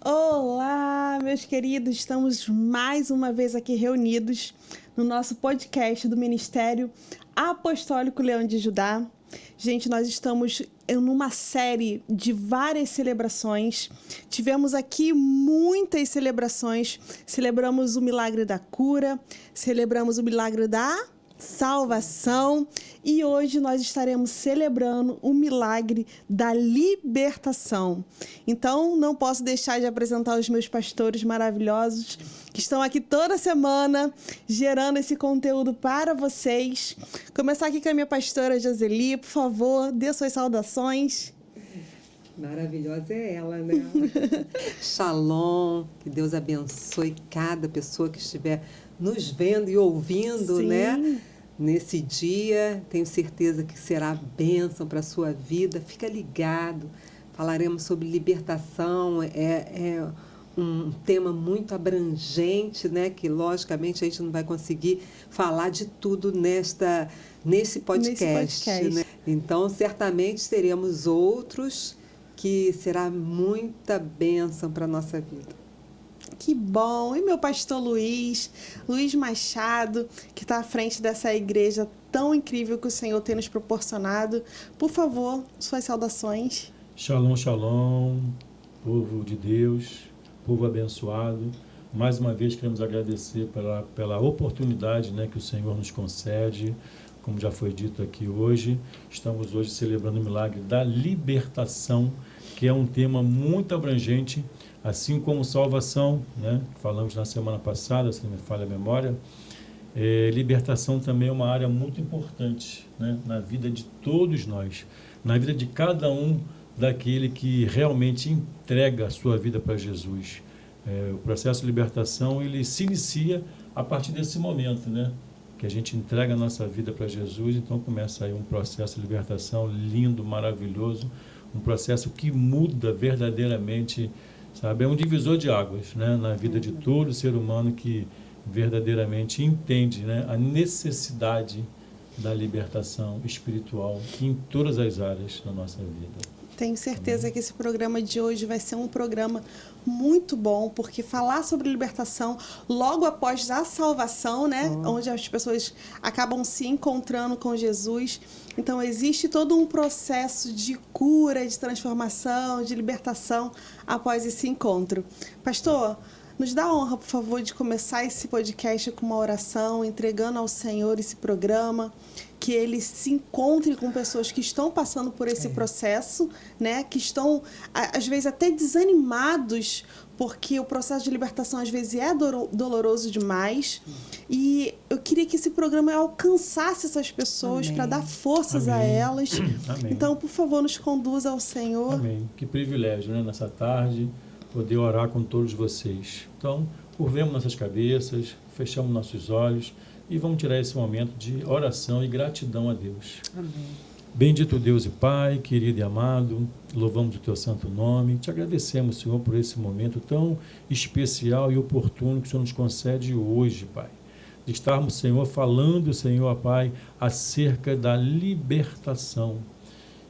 Olá, meus queridos, estamos mais uma vez aqui reunidos no nosso podcast do Ministério Apostólico Leão de Judá. Gente, nós estamos numa série de várias celebrações. Tivemos aqui muitas celebrações. Celebramos o milagre da cura, celebramos o milagre da salvação e hoje nós estaremos celebrando o milagre da libertação. Então, não posso deixar de apresentar os meus pastores maravilhosos que estão aqui toda semana gerando esse conteúdo para vocês. Começar aqui com a minha pastora Joseli, por favor, dê suas saudações. Maravilhosa é ela, né? Shalom, que Deus abençoe cada pessoa que estiver nos vendo e ouvindo, Sim. né? Nesse dia, tenho certeza que será bênção para a sua vida. Fica ligado, falaremos sobre libertação, é um tema muito abrangente, né? Que logicamente a gente não vai conseguir falar de tudo nesse podcast. Né? Então, certamente teremos outros que será muita bênção para a nossa vida. Que bom! E meu pastor Luiz Machado, que está à frente dessa igreja tão incrível que o Senhor tem nos proporcionado. Por favor, suas saudações. Shalom, shalom, povo de Deus, povo abençoado. Mais uma vez queremos agradecer pela oportunidade, né, que o Senhor nos concede. Como já foi dito aqui hoje, estamos hoje celebrando o milagre da libertação, que é um tema muito abrangente, assim como salvação, né? Falamos na semana passada, se não me falha a memória. Libertação também é uma área muito importante, né? Na vida de todos nós, na vida de cada um daquele que realmente entrega a sua vida para Jesus. O processo de libertação, ele se inicia a partir desse momento, né? Que a gente entrega a nossa vida para Jesus, então começa aí um processo de libertação lindo, maravilhoso, um processo que muda verdadeiramente, sabe? É um divisor de águas, né? Na vida de todo ser humano que verdadeiramente entende, né? A necessidade da libertação espiritual em todas as áreas da nossa vida. Tenho certeza que esse programa de hoje vai ser um programa muito bom, porque falar sobre libertação logo após a salvação, né? Onde as pessoas acabam se encontrando com Jesus. Então, existe todo um processo de cura, de transformação, de libertação após esse encontro. Pastor, nos dá a honra, por favor, de começar esse podcast com uma oração, entregando ao Senhor esse programa, que ele se encontre com pessoas que estão passando por esse processo, né? Que estão, às vezes, até desanimados, porque o processo de libertação, às vezes, é doloroso demais. E eu queria que esse programa alcançasse essas pessoas para dar forças a elas. Amém. Então, por favor, nos conduza ao Senhor. Amém. Que privilégio, né? Nessa tarde, poder orar com todos vocês. Então, curvemos nossas cabeças, fechamos nossos olhos e vamos tirar esse momento de oração e gratidão a Deus. Amém. Bendito Deus e Pai, querido e amado, louvamos o Teu santo nome. Te agradecemos, Senhor, por esse momento tão especial e oportuno que o Senhor nos concede hoje, Pai. De estarmos, Senhor, falando, Senhor, Pai, acerca da libertação.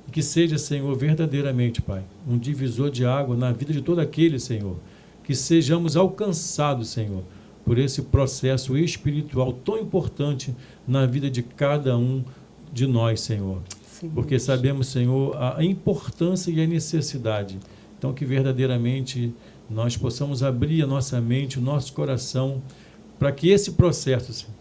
E que seja, Senhor, verdadeiramente, Pai, um divisor de água na vida de todo aquele, Senhor, que sejamos alcançados, Senhor, por esse processo espiritual tão importante na vida de cada um de nós, Senhor. Sim, porque sabemos, Senhor, a importância e a necessidade. Então, que verdadeiramente nós possamos abrir a nossa mente, o nosso coração, para que esse processo, Senhor,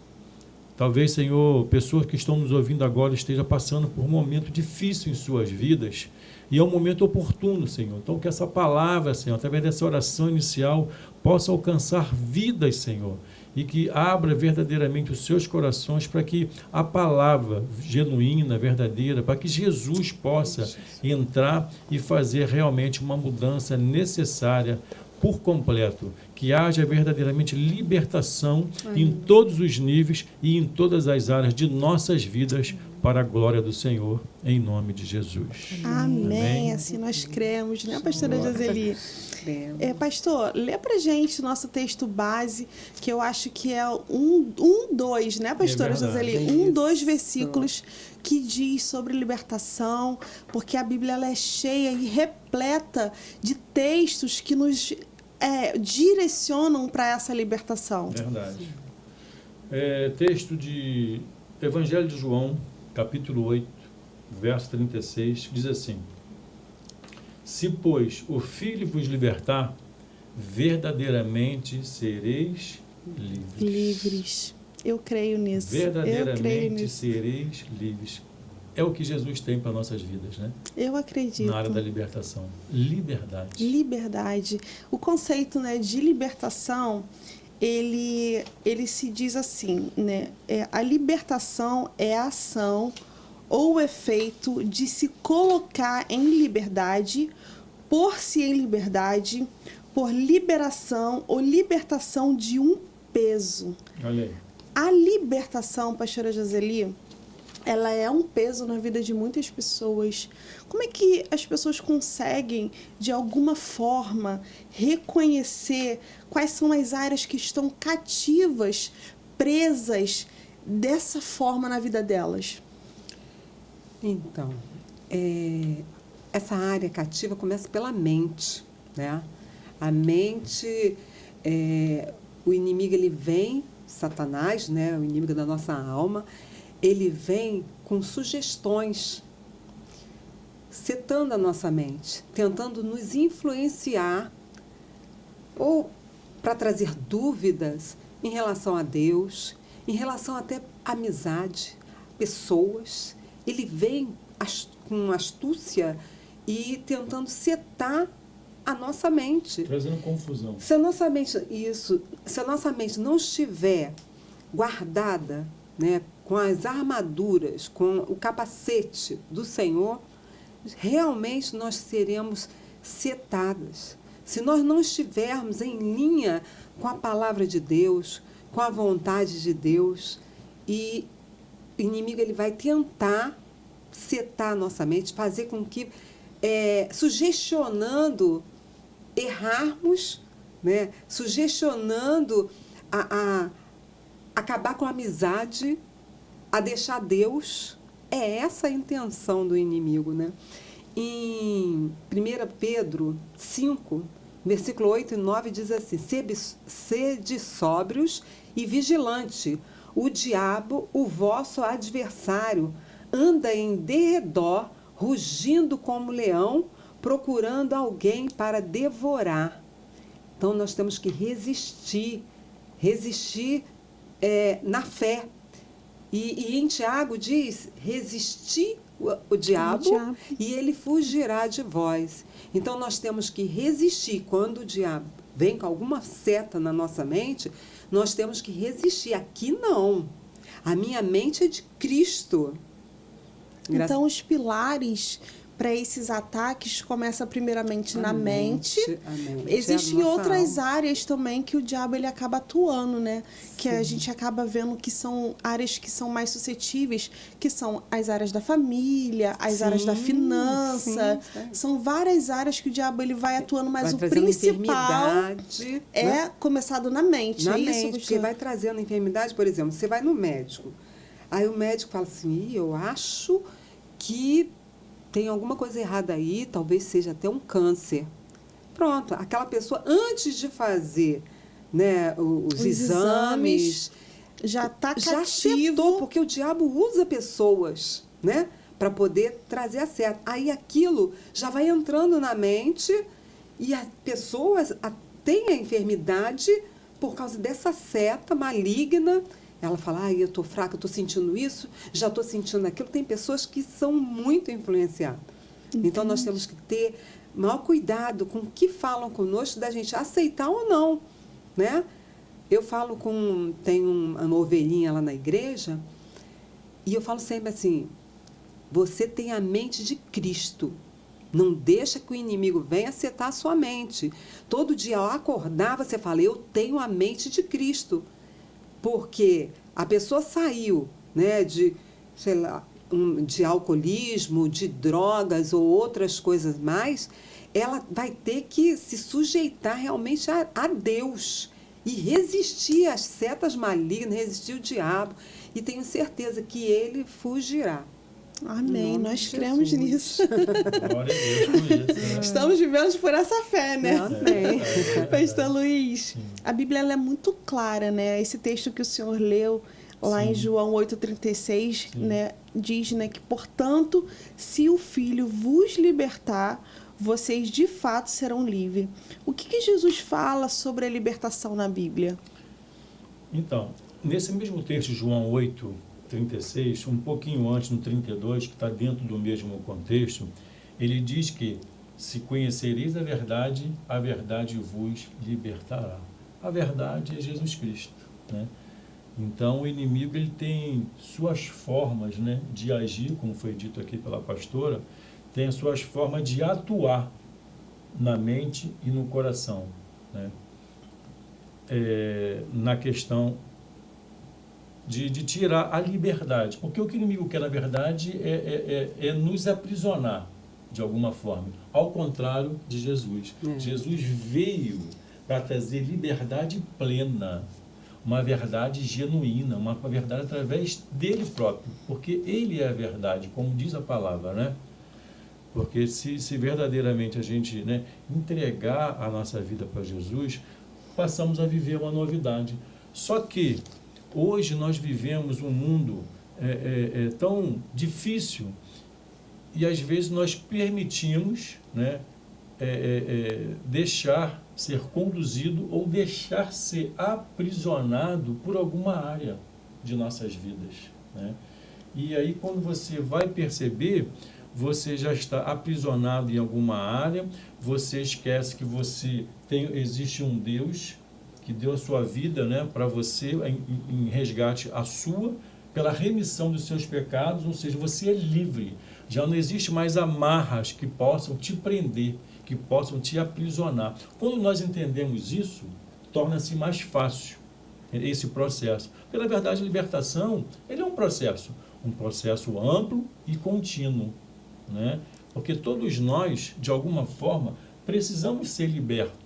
talvez, Senhor, pessoas que estão nos ouvindo agora estejam passando por um momento difícil em suas vidas, e é um momento oportuno, Senhor. Então, que essa palavra, Senhor, através dessa oração inicial, possa alcançar vidas, Senhor, e que abra verdadeiramente os seus corações para que a palavra genuína, verdadeira, para que Jesus possa entrar e fazer realmente uma mudança necessária por completo, que haja verdadeiramente libertação em todos os níveis e em todas as áreas de nossas vidas, para a glória do Senhor, em nome de Jesus. Amém. Assim nós cremos, né, pastora Joseli? Pastor, lê pra gente o nosso texto base, que eu acho que é 2, né, pastora Joseli? 2 versículos que diz sobre libertação, porque a Bíblia ela é cheia e repleta de textos que nos direcionam para essa libertação. Verdade. Texto de Evangelho de João, capítulo 8, verso 36, diz assim: Se, pois, o Filho vos libertar, verdadeiramente sereis livres. Eu creio nisso. Verdadeiramente sereis livres. É o que Jesus tem para nossas vidas, né? Eu acredito. Na área da libertação. Liberdade. Liberdade. O conceito, né, de libertação, ele se diz assim, né? A libertação é a ação ou o efeito de se colocar em liberdade, pôr-se em liberdade, por liberação ou libertação de um peso. Olha aí. A libertação, pastora Joseli, ela é um peso na vida de muitas pessoas. Como é que as pessoas conseguem, de alguma forma, reconhecer quais são as áreas que estão cativas, presas dessa forma na vida delas? Então, essa área cativa começa pela mente, né? A mente, o inimigo, ele vem, Satanás, né? O inimigo da nossa alma, ele vem com sugestões, setando a nossa mente, tentando nos influenciar ou para trazer dúvidas em relação a Deus, em relação até à amizade, pessoas. Ele vem com astúcia e tentando setar a nossa mente. Trazendo confusão. Se a nossa mente não estiver guardada, né, com as armaduras, com o capacete do Senhor, realmente nós seremos setadas. Se nós não estivermos em linha com a palavra de Deus, com a vontade de Deus, e o inimigo, ele vai tentar setar a nossa mente, fazer com que, sugestionando errarmos, né, sugestionando a acabar com a amizade, a deixar Deus. É essa a intenção do inimigo, né? Em 1 Pedro 5, versículo 8 e 9, diz assim: Sede sóbrios e vigilante. O diabo, o vosso adversário, anda em derredor, rugindo como leão, procurando alguém para devorar. Então, nós temos que resistir na fé. E em Tiago diz: resistir o diabo e ele fugirá de vós. Então, nós temos que resistir. Quando o diabo vem com alguma seta na nossa mente, nós temos que resistir. Aqui não. A minha mente é de Cristo. Então, os pilares para esses ataques começam primeiramente na mente. Existem outras áreas também que o diabo, ele acaba atuando, né? Sim. Que a gente acaba vendo que são áreas que são mais suscetíveis, que são as áreas da família, as áreas da finança. São várias áreas que o diabo, ele vai atuando, mas o principal começado na mente. Na mente, isso, porque vai trazendo enfermidade. Por exemplo, você vai no médico, aí o médico fala assim: eu acho que tem alguma coisa errada aí, talvez seja até um câncer. Pronto, aquela pessoa, antes de fazer, né, os exames, já está já setou, porque o diabo usa pessoas, né, para poder trazer a seta. Aí aquilo já vai entrando na mente e a pessoa tem a enfermidade por causa dessa seta maligna. Ela fala: eu estou fraca, eu estou sentindo isso, já estou sentindo aquilo. Tem pessoas que são muito influenciadas. Entendi. Então, nós temos que ter maior cuidado com o que falam conosco, da gente aceitar ou não, né? Eu falo tem uma ovelhinha lá na igreja, e eu falo sempre assim: você tem a mente de Cristo. Não deixa que o inimigo venha setar a sua mente. Todo dia ao acordar, você fala: eu tenho a mente de Cristo. Porque a pessoa saiu, né, de alcoolismo, de drogas ou outras coisas mais, ela vai ter que se sujeitar realmente a Deus e resistir às setas malignas, resistir ao diabo. E tenho certeza que ele fugirá. Amém. Em nome Nós de cremos Jesus. nisso. Glória a Deus por isso, né? Estamos vivendo por essa fé, né? Amém. Pastor Luiz, Sim. a Bíblia ela é muito clara, né? Esse texto que o senhor leu lá em Sim. João 8,36, Sim. né? Diz, né, que, portanto, se o Filho vos libertar, vocês de fato serão livres. O que Jesus fala sobre a libertação na Bíblia? Então, nesse mesmo texto, João 8,36, um pouquinho antes, no 32, que está dentro do mesmo contexto, ele diz que se conhecereis a verdade vos libertará. A verdade é Jesus Cristo, né? Então, o inimigo ele tem suas formas, né, de agir, como foi dito aqui pela pastora, tem as suas formas de atuar na mente e no coração, né? Na questão de tirar a liberdade. Porque o que o inimigo quer, na verdade, é nos aprisionar, de alguma forma. Ao contrário de Jesus. Jesus veio para trazer liberdade plena, uma verdade genuína, uma verdade através dele próprio. Porque ele é a verdade, como diz a palavra, né? Porque se verdadeiramente a gente, né, entregar a nossa vida para Jesus, passamos a viver uma novidade. Só que hoje nós vivemos um mundo tão difícil e às vezes nós permitimos, né, deixar ser conduzido ou deixar ser aprisionado por alguma área de nossas vidas, né? E aí quando você vai perceber, você já está aprisionado em alguma área, você esquece que existe um Deus que deu a sua vida, né, para você, em resgate a sua, pela remissão dos seus pecados, ou seja, você é livre. Já não existe mais amarras que possam te prender, que possam te aprisionar. Quando nós entendemos isso, torna-se mais fácil esse processo. Pela verdade, a libertação, ele é um processo amplo e contínuo, né? Porque todos nós, de alguma forma, precisamos ser libertos,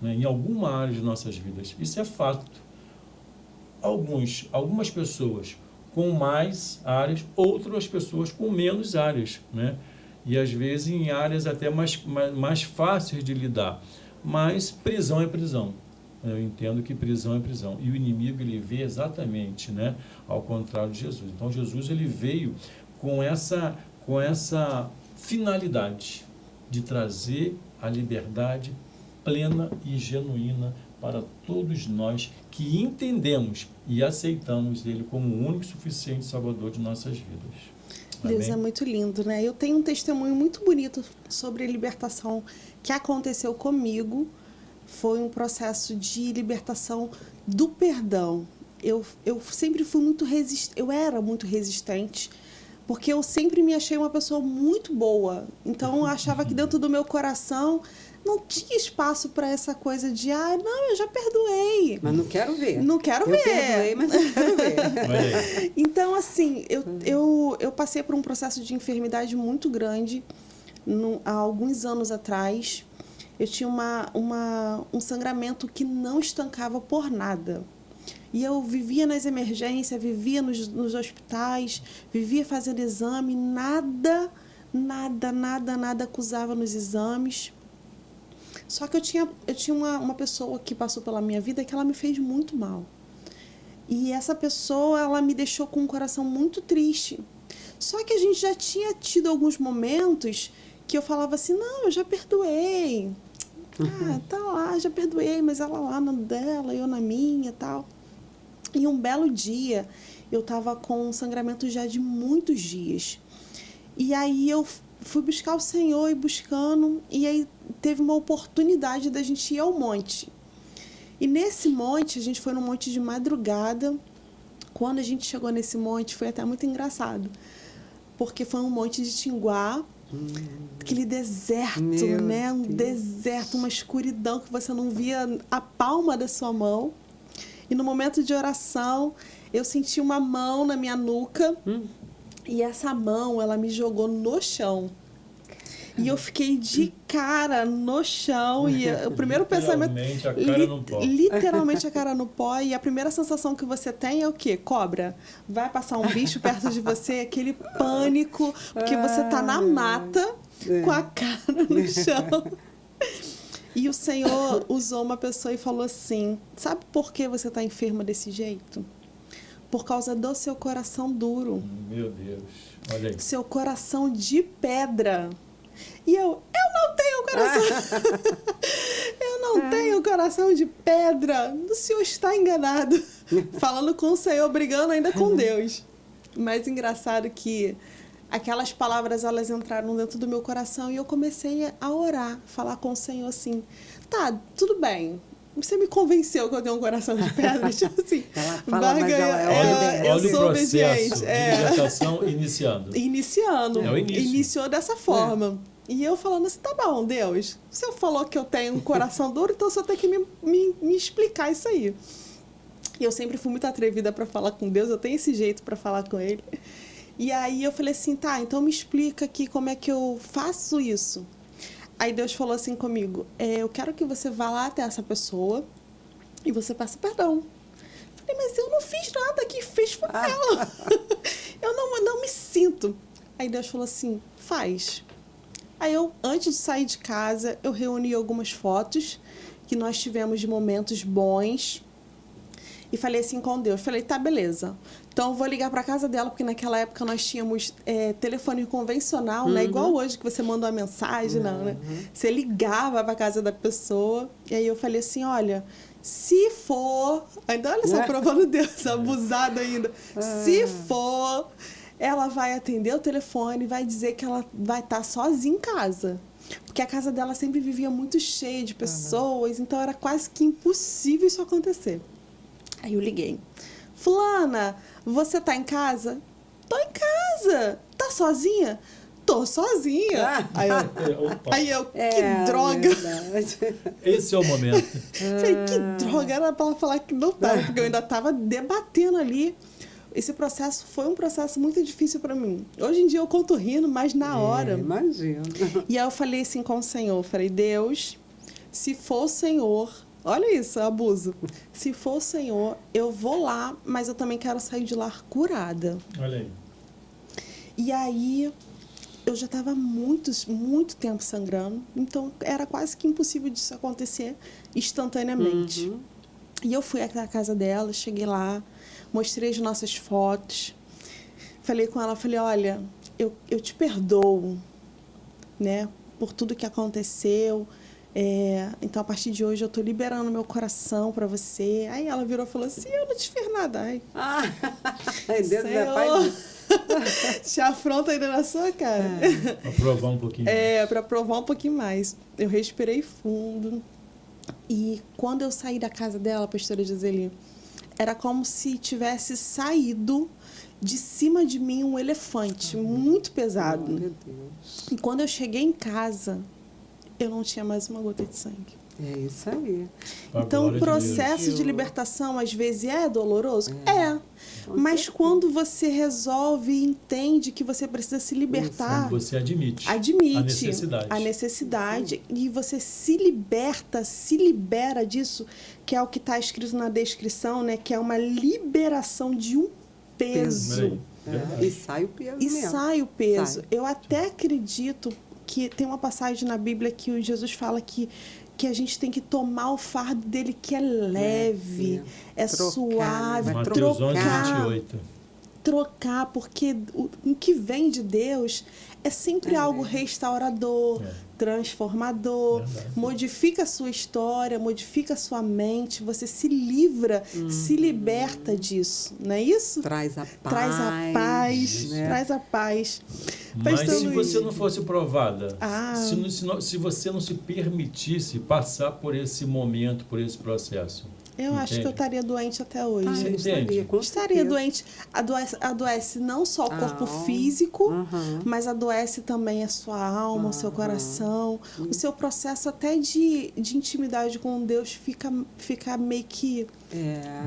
né, em alguma área de nossas vidas. Isso é fato. Algumas pessoas com mais áreas, outras pessoas com menos áreas, né? E às vezes em áreas até mais fáceis de lidar. Mas prisão é prisão. Eu entendo que prisão é prisão. E o inimigo ele vê exatamente, né, ao contrário de Jesus. Então Jesus ele veio com essa finalidade de trazer a liberdade plena e genuína para todos nós que entendemos e aceitamos Ele como o único e suficiente Salvador de nossas vidas. Deus Amém? é muito lindo, né? Eu tenho um testemunho muito bonito sobre a libertação que aconteceu comigo. Foi um processo de libertação do perdão. Eu sempre fui muito resistente, eu era muito resistente, porque eu sempre me achei uma pessoa muito boa. Então, eu achava que dentro do meu coração não tinha espaço para essa coisa de, não, eu já perdoei. Mas não quero ver. Não quero ver. Eu perdoei, mas não quero ver. Olha aí. Então, assim, eu passei por um processo de enfermidade muito grande há alguns anos atrás. Eu tinha um sangramento que não estancava por nada. E eu vivia nas emergências, vivia nos hospitais, vivia fazendo exame, nada acusava nos exames. Só que eu tinha uma pessoa que passou pela minha vida que ela me fez muito mal. E essa pessoa, ela me deixou com um coração muito triste. Só que a gente já tinha tido alguns momentos que eu falava assim, não, eu já perdoei. Tá lá, já perdoei, mas ela lá na dela, eu na minha e tal. E um belo dia, eu estava com um sangramento já de muitos dias. E aí eu fui buscar o Senhor e buscando, e aí teve uma oportunidade da gente ir ao monte. E nesse monte, a gente foi num monte de madrugada. Quando a gente chegou nesse monte, foi até muito engraçado, porque foi um monte de Tinguá, aquele deserto, Meu né? Um Deus. deserto, uma escuridão que você não via a palma da sua mão. E no momento de oração, eu senti uma mão na minha nuca. E essa mão, ela me jogou no chão. E eu fiquei de cara no chão. E o primeiro pensamento... Literalmente a cara no pó. Literalmente a cara no pó. E a primeira sensação que você tem é o quê? Cobra. Vai passar um bicho perto de você, aquele pânico, porque você tá na mata com a cara no chão. E o Senhor usou uma pessoa e falou assim: sabe por que você está enferma desse jeito? Por causa do seu coração duro. Meu Deus, olha aí. Seu coração de pedra. E eu não tenho coração. Eu não tenho coração de pedra. O Senhor está enganado. Falando com o Senhor, brigando ainda com Deus. Mas engraçado que aquelas palavras, elas entraram dentro do meu coração e eu comecei a orar, falar com o Senhor assim: tá, tudo bem. Você me convenceu que eu tenho um coração de pedra, tipo assim. Ela fala, mas ela olha o processo obediente. de libertação iniciando. Iniciando. É o início. Iniciou dessa forma. E eu falando assim: tá bom, Deus, o Senhor falou que eu tenho um coração duro, então o Senhor tem que me explicar isso aí. E eu sempre fui muito atrevida para falar com Deus, eu tenho esse jeito para falar com Ele. E aí eu falei assim: tá, então me explica aqui como é que eu faço isso. Aí Deus falou assim comigo: eu quero que você vá lá até essa pessoa e você peça perdão. Eu falei: mas eu não fiz nada, quem fez foi ela. Eu não me sinto. Aí Deus falou assim: faz. Aí eu, antes de sair de casa, eu reuni algumas fotos que nós tivemos de momentos bons. E falei assim com Deus, falei: tá, beleza. Então eu vou ligar para casa dela, porque naquela época nós tínhamos telefone convencional, né? Igual hoje, que você manda uma mensagem, não, né? Você ligava para casa da pessoa. E aí eu falei assim: olha, se for... Ainda olha só, provando Deus, abusado ainda. Se for, ela vai atender o telefone e vai dizer que ela vai estar sozinha em casa. Porque a casa dela sempre vivia muito cheia de pessoas, então era quase que impossível isso acontecer. Aí eu liguei: fulana, você tá em casa? Tô em casa. Tá sozinha? Tô sozinha. Aí eu, que droga. Esse é o momento. Falei: que droga, era pra ela falar que não tava, porque eu ainda tava debatendo ali. Esse processo foi um processo muito difícil para mim. Hoje em dia eu conto rindo, mas na hora... Imagino. E aí eu falei assim com o Senhor, falei: Deus, se for o Senhor... Olha isso, abuso. Se for o Senhor, eu vou lá, mas eu também quero sair de lá curada. Olha aí. E aí, eu já estava muito tempo sangrando, então era quase que impossível disso acontecer instantaneamente. E eu fui até a casa dela, cheguei lá, mostrei as nossas fotos, falei com ela, falei: olha, eu te perdoo, né, por tudo que aconteceu. Então, a partir de hoje, eu estou liberando meu coração para você. Aí ela virou e falou assim: eu não te fiz nada. Ai, Deus já faz. te afronta ainda na sua cara. Para provar um pouquinho mais. Para provar um pouquinho mais. Eu respirei fundo. E quando eu saí da casa dela, pastora Giseli, era como se tivesse saído de cima de mim um elefante muito pesado. Meu Deus. E quando eu cheguei em casa, eu não tinha mais uma gota de sangue. É isso aí. Então, o processo de libertação, às vezes, é doloroso? Mas quando você resolve e entende que você precisa se libertar... Quando você admite a necessidade e você se libera disso, que é o que está escrito na descrição, né? Que é uma liberação de um peso. E sai o peso mesmo. Sai o peso. Eu até acredito que tem uma passagem na Bíblia que o Jesus fala que a gente tem que tomar o fardo dele, que é leve, suave, Mateus 11:28. Trocar, porque o que vem de Deus é sempre algo restaurador, transformador, modifica a sua história, modifica a sua mente, você se livra, se liberta disso, não é isso? Traz a paz. Traz a paz, né? Traz a paz. Mas Pastor se Luiz, você não fosse provada, se você não se permitisse passar por esse momento, por esse processo, eu acho que eu estaria doente até hoje. Estaria doente. Adoece não só o corpo físico, mas adoece também a sua alma, o seu coração. O seu processo até de intimidade com Deus fica meio que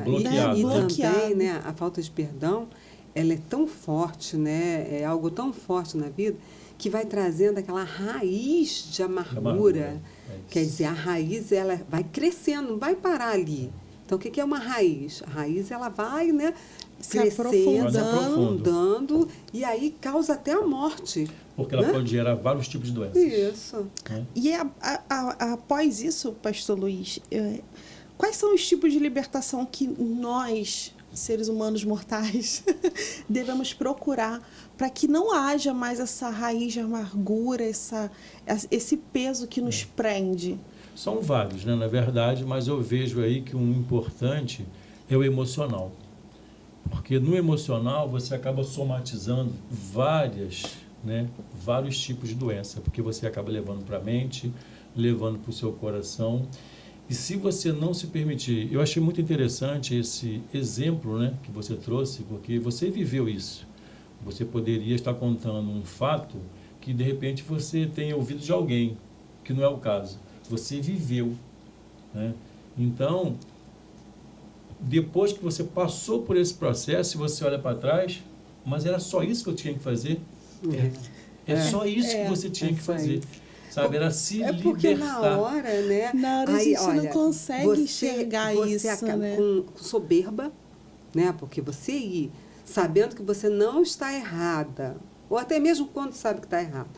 bloqueado. E também, né, a falta de perdão, ela é tão forte, né? É algo tão forte na vida que vai trazendo aquela raiz de amargura. Quer dizer, a raiz ela vai crescendo, não vai parar ali. Então, o que é uma raiz? A raiz ela vai, né, crescendo, aprofundando, e aí causa até a morte. Porque ela, né, pode gerar vários tipos de doenças. Isso. Né? E após isso, pastor Luiz, quais são os tipos de libertação que nós, seres humanos mortais, devemos procurar para que não haja mais essa raiz de amargura, esse peso que nos prende? São vários, né, na verdade, mas eu vejo aí que um importante é o emocional. Porque no emocional você acaba somatizando vários tipos de doença, porque você acaba levando para a mente, levando para o seu coração. E se você não se permitir, eu achei muito interessante esse exemplo, né, que você trouxe, porque você viveu isso. Você poderia estar contando um fato que de repente você tenha ouvido de alguém, que não é o caso. Você viveu, né? Então, depois que você passou por esse processo, você olha para trás, mas era só isso que eu tinha que fazer? Só isso que você tinha que fazer. Sabe, era se libertar. Porque na hora, né? Na hora aí, a gente não consegue enxergar isso, acaba né? com soberba, né? Porque você ir sabendo que você não está errada, ou até mesmo quando sabe que está errado,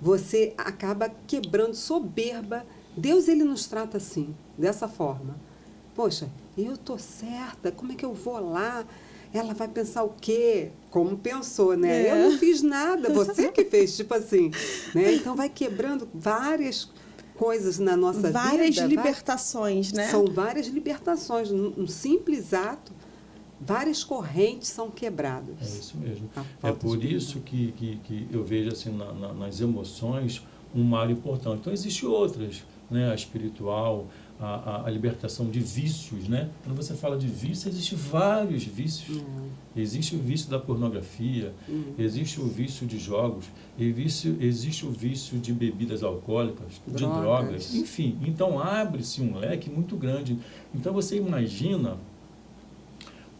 você acaba quebrando soberba. Deus, ele nos trata assim, dessa forma. Poxa, eu estou certa, como é que eu vou lá? Ela vai pensar o quê? Como pensou, né? Eu não fiz nada, você que fez, tipo assim. Né? Então, vai quebrando várias coisas na nossa vida. Várias libertações, né? São várias libertações. Um simples ato, várias correntes são quebradas. É isso mesmo. É por isso que eu vejo assim, nas emoções um mal importante. Então, existem outras, né? A espiritual, a libertação de vícios, né? Quando você fala de vício, existem vários vícios. Existe o vício da pornografia, existe o vício de jogos, existe o vício de bebidas alcoólicas, de drogas, enfim. Então, abre-se um leque muito grande. Então, você imagina,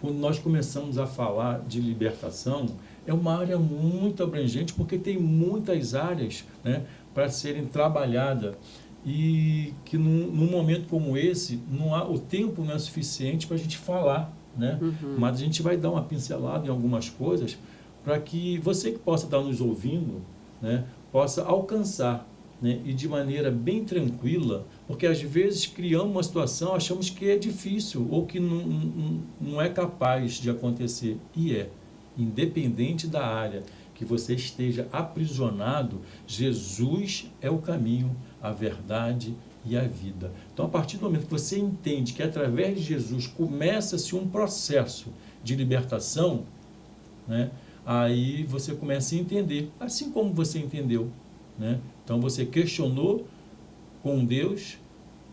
quando nós começamos a falar de libertação, é uma área muito abrangente, porque tem muitas áreas, né, para serem trabalhadas. E que num momento como esse, o tempo não é suficiente para a gente falar, né? Mas a gente vai dar uma pincelada em algumas coisas para que você que possa estar nos ouvindo, né, possa alcançar, né, e de maneira bem tranquila, porque às vezes criamos uma situação, achamos que é difícil ou que não é capaz de acontecer. E independente da área que você esteja aprisionado, Jesus é o caminho, a verdade e a vida. Então, a partir do momento que você entende que através de Jesus começa-se um processo de libertação, né, aí você começa a entender, assim como você entendeu, né? Então, você questionou com Deus,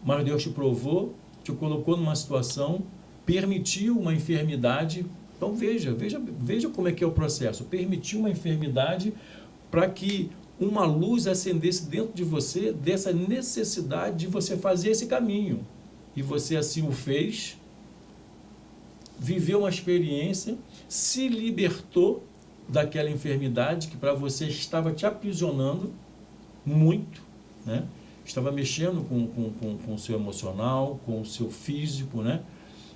mas Deus te provou, te colocou numa situação, permitiu uma enfermidade. Então, veja como é que é o processo. Permitiu uma enfermidade para que uma luz acendesse dentro de você, dessa necessidade de você fazer esse caminho. E você assim o fez, viveu uma experiência, se libertou daquela enfermidade que para você estava te aprisionando muito, né? Estava mexendo com o seu emocional, com o seu físico, né?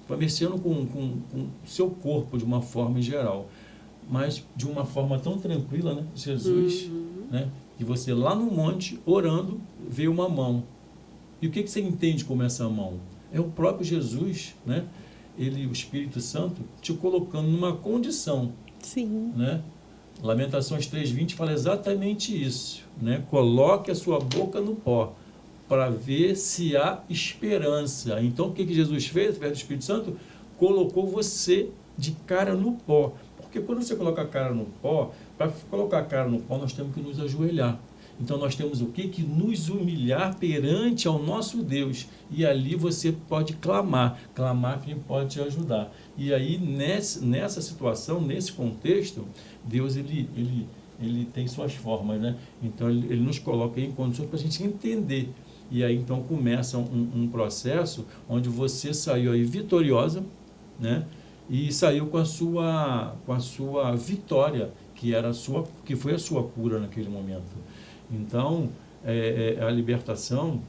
Estava mexendo com o seu corpo de uma forma em geral. Mas de uma forma tão tranquila, né? Jesus, né? E você lá no monte, orando, vê uma mão. E o que você entende como essa mão? É o próprio Jesus, né? O Espírito Santo, te colocando numa condição. Sim. Né? Lamentações 3:20 fala exatamente isso, né? Coloque a sua boca no pó, para ver se há esperança. Então, o que Jesus fez, através do Espírito Santo? Colocou você de cara no pó. Porque quando você coloca a cara no pó, para colocar a cara no pó, nós temos que nos ajoelhar. Então, nós temos o quê? Que nos humilhar perante ao nosso Deus. E ali você pode clamar quem pode te ajudar. E aí, nessa situação, nesse contexto, Deus, ele tem suas formas, né? Então, ele nos coloca em condições para a gente entender. E aí, então, começa um processo onde você saiu aí vitoriosa, né? e saiu com a sua vitória, que foi a sua cura naquele momento. Então, a libertação,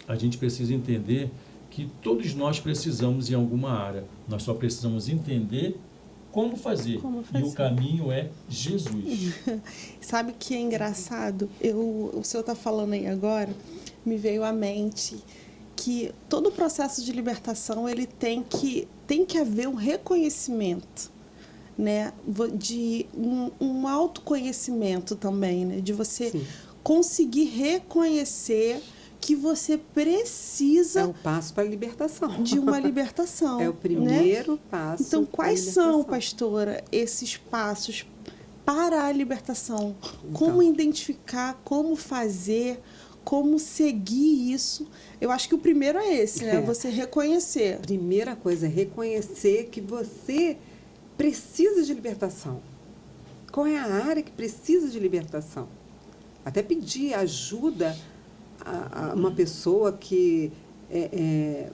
a gente precisa entender que todos nós precisamos em alguma área. Nós só precisamos entender como fazer. E o caminho é Jesus. Sabe o que é engraçado? O senhor está falando aí agora, me veio à mente que todo o processo de libertação ele tem que haver um reconhecimento, né? De um autoconhecimento também, né? De você Sim. conseguir reconhecer que você precisa... É o passo para a libertação. De uma libertação. É o primeiro, né? passo. Então, quais são, pastora, esses passos para a libertação? Como identificar, como fazer, como seguir isso? Eu acho que o primeiro é esse, né? Você reconhecer. A primeira coisa é reconhecer que você precisa de libertação. Qual é a área que precisa de libertação? Até pedir ajuda a uma pessoa que é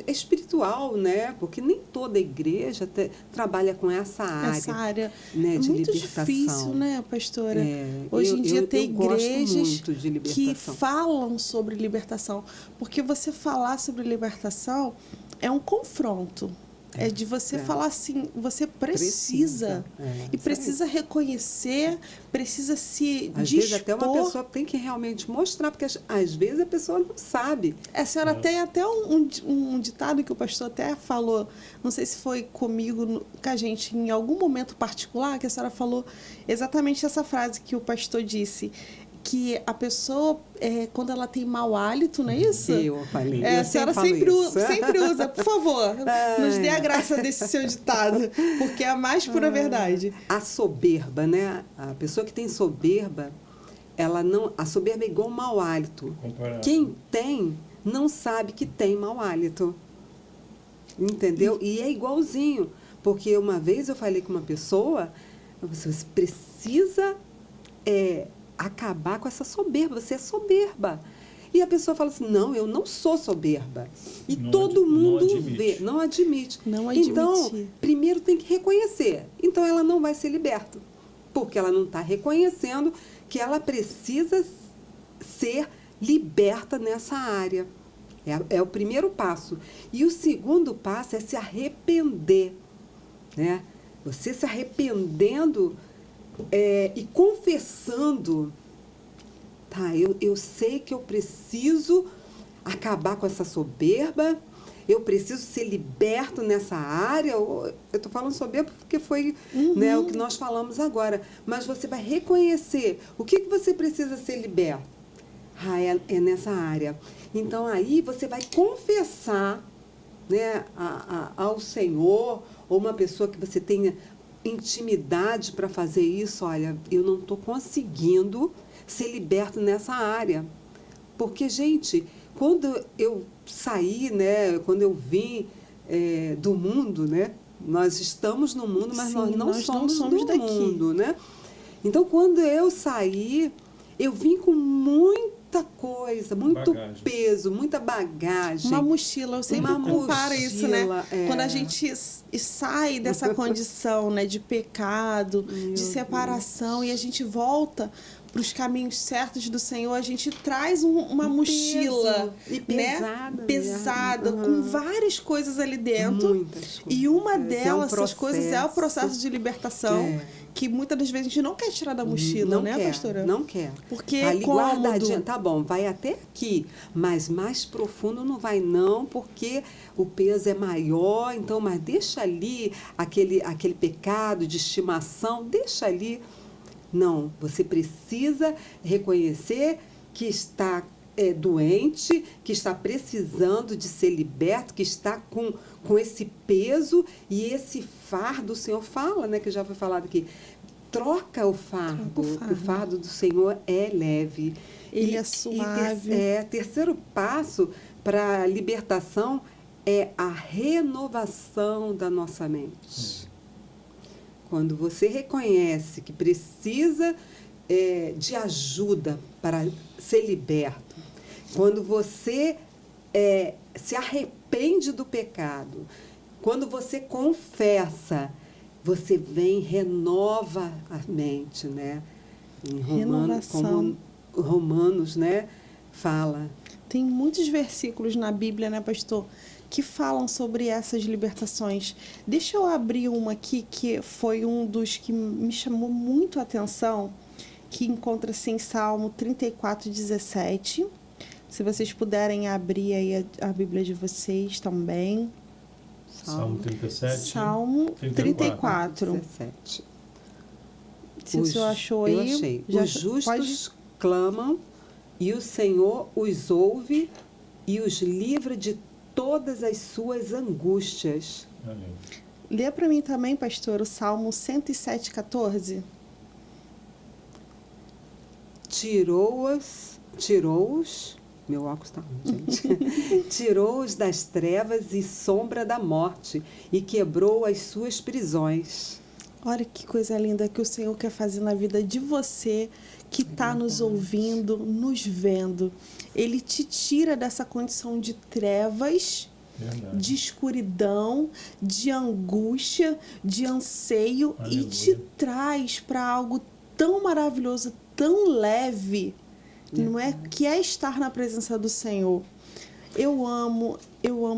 espiritual, né? Porque nem toda igreja trabalha com essa área, né, de muito libertação. Difícil, né, pastora? Hoje em dia tem igrejas que falam sobre libertação, porque você falar sobre libertação é um confronto. É de você falar assim, você precisa. E precisa reconhecer, precisa se às dispor. Vezes até uma pessoa tem que realmente mostrar, porque às vezes a pessoa não sabe. A senhora tem até um ditado que o pastor até falou, não sei se foi comigo, com a gente, em algum momento particular, que a senhora falou exatamente essa frase que o pastor disse, que a pessoa, quando ela tem mau hálito, não é isso? Eu falei. A senhora sempre usa. Por favor, nos dê a graça desse seu ditado, porque é a mais pura verdade. A soberba, né? A pessoa que tem soberba, a soberba é igual ao mau hálito. Comparado. Quem tem, não sabe que tem mau hálito. Entendeu? E é igualzinho. Porque uma vez eu falei com uma pessoa, você precisa... acabar com essa soberba, você é soberba. E a pessoa fala assim, não, eu não sou soberba. E todo mundo vê, não admite. Então, primeiro tem que reconhecer. Então, ela não vai ser liberta. Porque ela não está reconhecendo que ela precisa ser liberta nessa área. É o primeiro passo. E o segundo passo é se arrepender. Né? Você se arrependendo... e confessando, eu sei que eu preciso acabar com essa soberba, eu preciso ser liberto nessa área. Eu estou falando soberba porque foi né, o que nós falamos agora, mas você vai reconhecer o que você precisa ser liberto. É nessa área. Então, aí você vai confessar, né, ao Senhor, ou uma pessoa que você tenha intimidade para fazer isso. Olha, eu não estou conseguindo ser liberto nessa área. Porque, gente, quando eu saí, né, quando eu vim do mundo, né, nós estamos no mundo, mas nós não somos do daqui. mundo, né? Então, quando eu saí, eu vim com muita coisa, muito peso, muita bagagem. Uma mochila, eu sempre comparo isso, né? Quando a gente sai dessa condição, né, de pecado, de separação, e a gente volta para os caminhos certos do Senhor, a gente traz uma mochila, né, pesada, com várias coisas ali dentro. Muitas coisas. E uma delas, essas coisas, é o processo de libertação. Que muitas das vezes a gente não quer tirar da mochila, não né, quer, pastora? Não quer. Porque ali guardadinha, tá bom, vai até aqui, mas mais profundo não vai não, porque o peso é maior, então, mas deixa ali aquele pecado de estimação, deixa ali. Não, você precisa reconhecer que está doente, que está precisando de ser liberto, que está com esse peso e esse fardo. O Senhor fala, né, que já foi falado aqui, troca o fardo. O fardo do Senhor é leve. Ele é suave. Terceiro passo para a libertação é a renovação da nossa mente. Quando você reconhece que precisa de ajuda para ser liberto, quando você se arrepende do pecado, Quando você confessa, você vem e renova a mente, né? Em Renovação. Como Romanos, né, fala. Tem muitos versículos na Bíblia, né, pastor, que falam sobre essas libertações. Deixa eu abrir uma aqui, que foi um dos que me chamou muito a atenção, que encontra-se em Salmo 34:17. Se vocês puderem abrir aí a Bíblia de vocês também. Salmo 37. Salmo 34. 17. Se o senhor achou aí... Eu achei. já Os justos pode... clamam e o Senhor os ouve e os livra de todas as suas angústias. Amém. Lê para mim também, pastor, o Salmo 107:14. Tirou-os, meu óculos está ruim, gente. Tirou-os das trevas e sombra da morte e quebrou as suas prisões. Olha que coisa linda que o Senhor quer fazer na vida de você que está nos ouvindo, nos vendo. Ele te tira dessa condição de trevas, Verdade. de escuridão, de angústia, de anseio Aleluia. e te traz para algo tão maravilhoso, tão leve, não é? Que é estar na presença do Senhor. Eu amo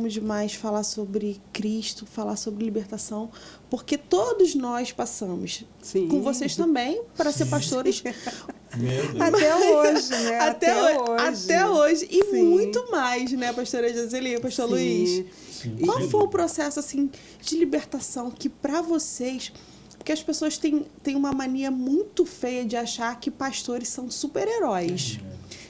demais falar sobre Cristo, falar sobre libertação, porque todos nós passamos, Sim. com vocês também, para ser pastores, Meu Deus. Até hoje, né? até hoje. E Sim. muito mais, né, pastora Joseli, pastor Sim. Luiz? Sim. Qual Sim. foi o processo, assim, de libertação que para vocês... Porque as pessoas têm uma mania muito feia de achar que pastores são super-heróis.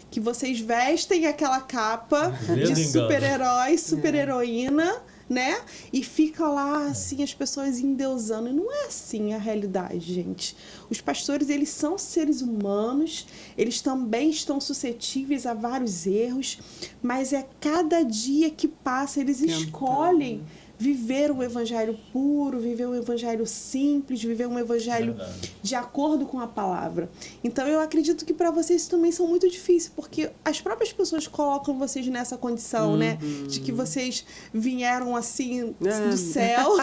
Que vocês vestem aquela capa Ledo de engano. super-herói, super-heroína, né? E fica lá, assim, as pessoas endeusando. E não é assim a realidade, gente. Os pastores, eles são seres humanos, eles também estão suscetíveis a vários erros, mas é cada dia que passa, eles escolhem viver um evangelho puro, viver um evangelho simples, viver um evangelho Verdade. de acordo com a palavra. Então eu acredito que para vocês isso também são muito difíceis, porque as próprias pessoas colocam vocês nessa condição, né? De que vocês vieram assim do céu,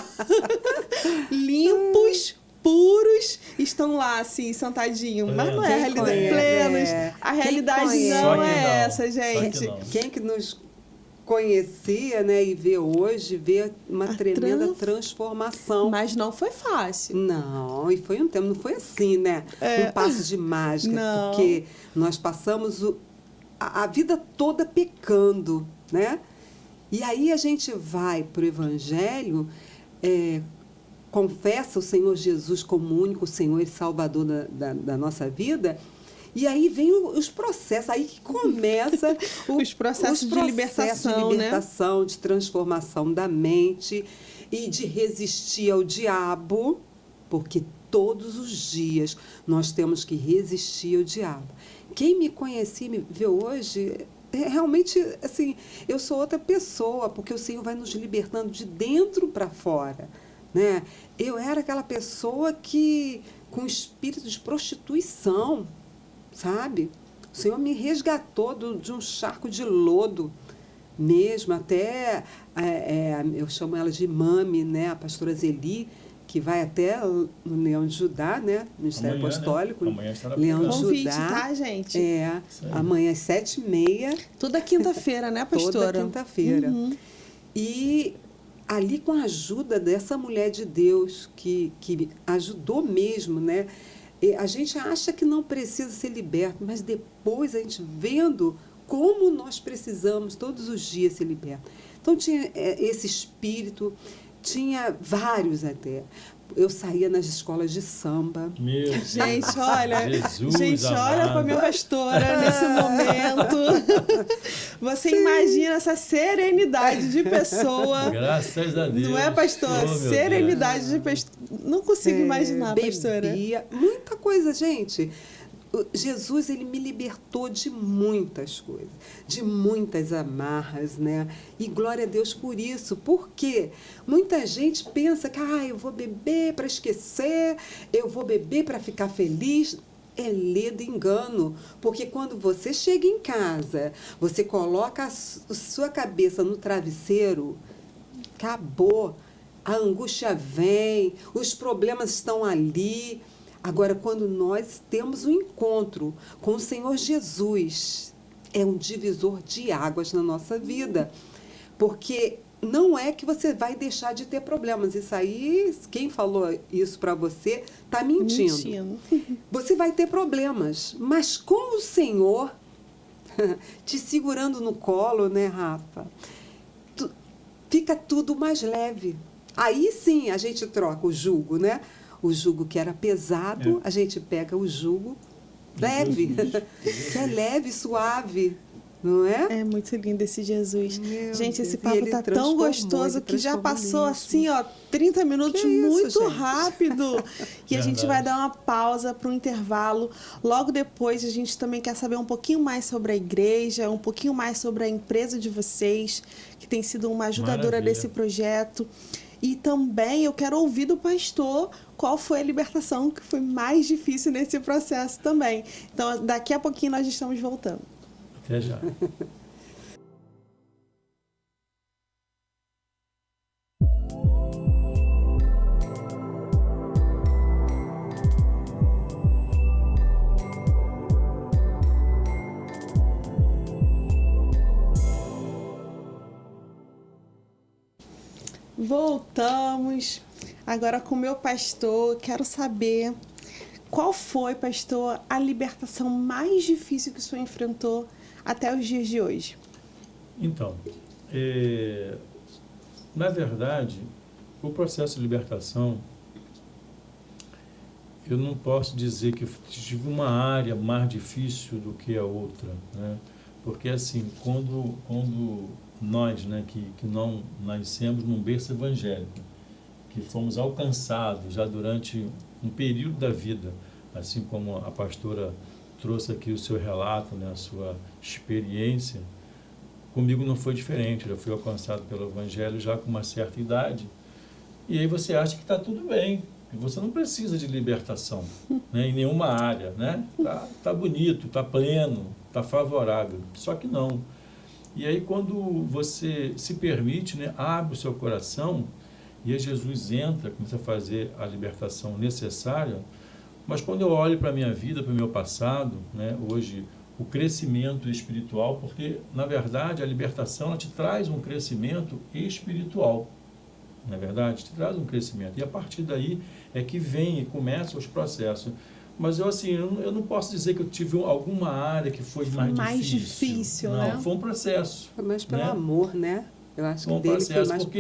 limpos, puros, estão lá assim, sentadinhos. Mas não é a realidade, plenos. A realidade não é essa, gente. Quem que nos conhecia, né, e vê hoje, vê uma tremenda transformação. Mas não foi fácil. Não, e foi um tempo, não foi assim, né? Um passo de mágica, Não. porque nós passamos a vida toda pecando, né? E aí a gente vai para o Evangelho, confessa o Senhor Jesus como único Senhor e Salvador da nossa vida. E aí vem os processos, aí que começa os processos de libertação, de transformação da mente e de resistir ao diabo, porque todos os dias nós temos que resistir ao diabo. Quem me conhecia, me vê hoje, realmente, assim, eu sou outra pessoa, porque o Senhor vai nos libertando de dentro para fora, né? Eu era aquela pessoa que, com espírito de prostituição, sabe? O Senhor me resgatou de um charco de lodo mesmo, até, eu chamo ela de Mami, né? A pastora Zeli, que vai até no Leão de Judá, né? Ministério Amanhã, Apostólico. né? Amanhã estará Leão de Convite, Judá. tá, gente? Amanhã às 7h30. Toda quinta-feira, né, pastora? Toda quinta-feira. E ali, com a ajuda dessa mulher de Deus, que ajudou mesmo, né? A gente acha que não precisa ser liberto, mas depois a gente vendo como nós precisamos todos os dias ser libertos. Então tinha esse espírito, tinha vários até. Eu saía nas escolas de samba. Meu Deus. Gente, olha, Jesus olha amado. para minha pastora nesse momento. Você imagina essa serenidade de pessoa. Graças a Deus. Não é, pastor? Oh, meu Serenidade de pessoa. Não consigo imaginar, pastora. Bebia, muita coisa, gente. Jesus, ele me libertou de muitas coisas, de muitas amarras, né? E glória a Deus por isso. Porque muita gente pensa que eu vou beber para esquecer, eu vou beber para ficar feliz. É ledo engano, porque quando você chega em casa, você coloca a sua cabeça no travesseiro, acabou. a angústia vem, os problemas estão ali. Agora, quando nós temos um encontro com o Senhor Jesus, é um divisor de águas na nossa vida. Porque não é que você vai deixar de ter problemas. Isso aí, quem falou isso para você, está mentindo. Você vai ter problemas, mas com o Senhor te segurando no colo, né, Rafa? Fica tudo mais leve. Aí sim a gente troca o jugo, né? O jugo que era pesado, a gente pega o jugo leve, que é leve, suave, não é? É muito lindo esse Jesus. Meu gente, Deus, esse papo tá tão gostoso que já passou mesmo. assim, ó, 30 minutos muito gente? rápido. E a gente vai dar uma pausa para um intervalo. Logo depois a gente também quer saber um pouquinho mais sobre a igreja, um pouquinho mais sobre a empresa de vocês, que tem sido uma ajudadora Maravilha. desse projeto. E também eu quero ouvir do pastor qual foi a libertação que foi mais difícil nesse processo também. Então, daqui a pouquinho nós estamos voltando. Até já. Voltamos agora com o meu pastor. Quero saber qual foi, pastor, a libertação mais difícil que o senhor enfrentou até os dias de hoje. Então, na verdade, o processo de libertação, eu não posso dizer que tive uma área mais difícil do que a outra, né? Porque assim, quando nós, né, que não nascemos num berço evangélico, que fomos alcançados já durante um período da vida, assim como a pastora trouxe aqui o seu relato, né, a sua experiência, comigo não foi diferente. Eu fui alcançado pelo evangelho já com uma certa idade, e aí você acha que está tudo bem, que você não precisa de libertação, né, em nenhuma área, né? Tá bonito, tá pleno, tá favorável, só que não. E aí quando você se permite, né, abre o seu coração, e aí Jesus entra, começa a fazer a libertação necessária. Mas quando eu olho para a minha vida, para o meu passado, né, hoje, o crescimento espiritual, porque, na verdade, a libertação ela te traz um crescimento espiritual, na verdade, te traz um crescimento. E a partir daí é que vem e começam os processos. Mas eu, assim, eu não posso dizer que eu tive alguma área que foi mais difícil. Não, né? foi um processo. Foi mais pelo né? amor, né? Eu acho que Um dele processo, foi mais porque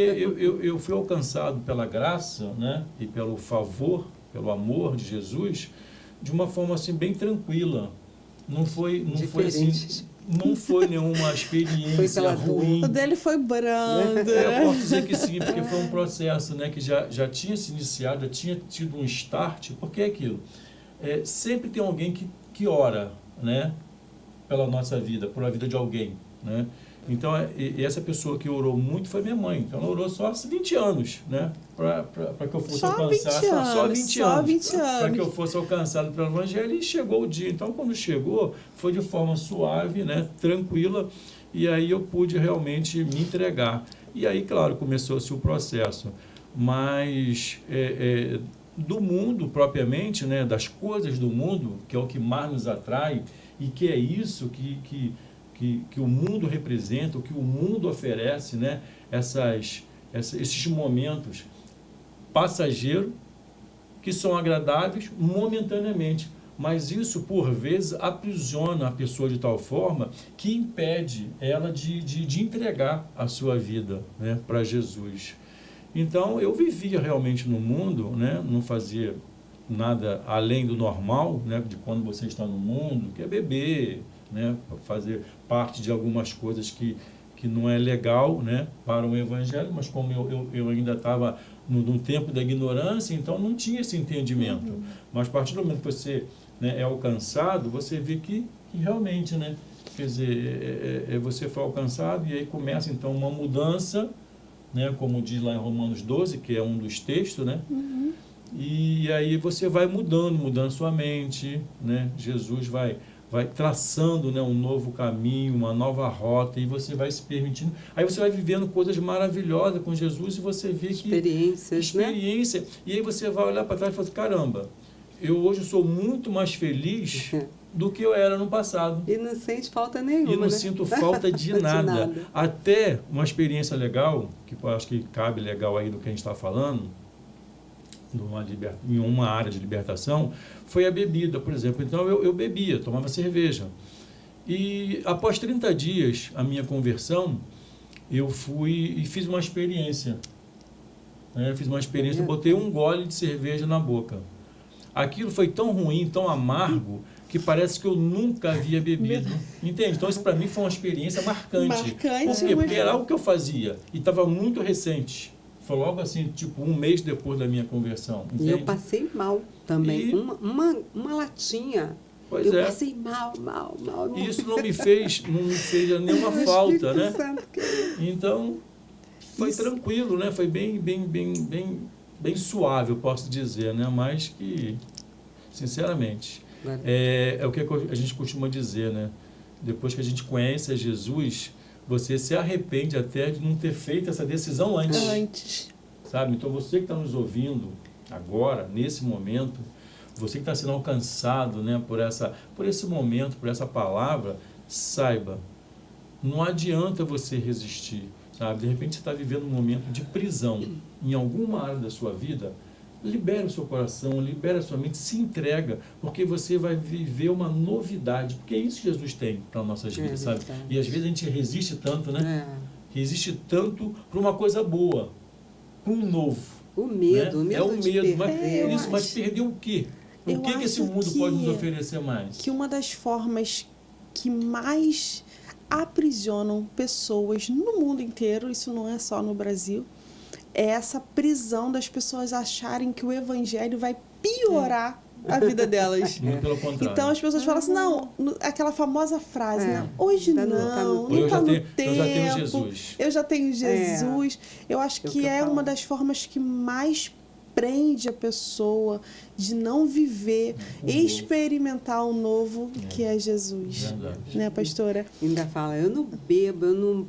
eu fui alcançado pela graça, né, e pelo favor, pelo amor de Jesus, de uma forma assim bem tranquila. Não foi assim, não foi nenhuma experiência ruim. O dele foi brando. Eu posso dizer que sim, porque foi um processo, né, que já tinha se iniciado, já tinha tido um start. Porque é aquilo. Sempre tem alguém que ora, né, pela nossa vida, pela vida de alguém, né? Então, essa pessoa que orou muito foi minha mãe. Então, ela orou só há 20 anos, né? Para que eu fosse alcançado. Só 20 anos. Para que eu fosse alcançado pelo Evangelho. E chegou o dia. Então, quando chegou, foi de forma suave, né? Tranquila. E aí eu pude realmente me entregar. E aí, claro, começou-se o processo. Mas do mundo propriamente, né? Das coisas do mundo, que é o que mais nos atrai, e que é isso que o mundo representa, o que o mundo oferece, né? Esses momentos passageiros que são agradáveis momentaneamente, mas isso por vezes aprisiona a pessoa de tal forma que impede ela de entregar a sua vida, né, para Jesus. Então eu vivia realmente no mundo, né? Não fazia nada além do normal, né, de quando você está no mundo, que é beber, né, fazer parte de algumas coisas que não é legal, né, para o evangelho, mas como eu ainda estava no tempo da ignorância, então não tinha esse entendimento. Mas a partir do momento que você, né, é alcançado, você vê que realmente, né, quer dizer, você foi alcançado e aí começa então uma mudança, né, como diz lá em Romanos 12, que é um dos textos, né? E aí você vai mudando sua mente, né? Jesus vai vai traçando, né, um novo caminho, uma nova rota, e você vai se permitindo. Aí você vai vivendo coisas maravilhosas com Jesus e você vê experiência, e aí você vai olhar para trás e falar assim, caramba, eu hoje sou muito mais feliz do que eu era no passado. E não sente falta nenhuma, E não sinto falta de nada. Até uma experiência legal, que eu acho que cabe legal aí do que a gente está falando, em uma área de libertação, foi a bebida, por exemplo. Então eu bebia, tomava cerveja. E após 30 dias, a minha conversão, eu fui e fiz uma experiência. Eu fiz uma experiência, botei um gole de cerveja na boca. Aquilo foi tão ruim, tão amargo, que parece que eu nunca havia bebido. Entende? Então isso para mim foi uma experiência marcante. Por quê? Porque era algo que eu fazia e estava muito recente. Foi logo assim, tipo, um mês depois da minha conversão. Entende? E eu passei mal também. Uma latinha. Pois eu passei mal. E isso não me fez nenhuma falta, né? Então, foi tranquilo, né? Foi bem suave, eu posso dizer, né? Mas que, sinceramente, é o que a gente costuma dizer, né? Depois que a gente conhece a Jesus, você se arrepende até de não ter feito essa decisão antes. Sabe? Então, você que está nos ouvindo agora, nesse momento, você que está sendo alcançado, né, por esse momento, por essa palavra, saiba, não adianta você resistir. Sabe? De repente, você está vivendo um momento de prisão em alguma área da sua vida. Libera o seu coração, libera a sua mente, se entrega, porque você vai viver uma novidade, porque é isso que Jesus tem para as nossas vidas, sabe? E às vezes a gente resiste tanto, né? Resiste tanto para uma coisa boa, para um novo. O medo, né? o medo mas perder o quê? O que esse mundo pode nos oferecer mais? Que uma das formas que mais aprisionam pessoas no mundo inteiro, isso não é só no Brasil, é essa prisão das pessoas acharem que o evangelho vai piorar a vida delas. Muito pelo contrário. Então as pessoas falam assim, não, aquela famosa frase, né? Hoje não está no tempo. Eu já tenho Jesus. Eu já tenho Jesus. Eu acho que é uma das formas que mais prende a pessoa de não viver, experimentar o novo que é Jesus. Verdade. Né, pastora? Ainda fala, eu não bebo, eu não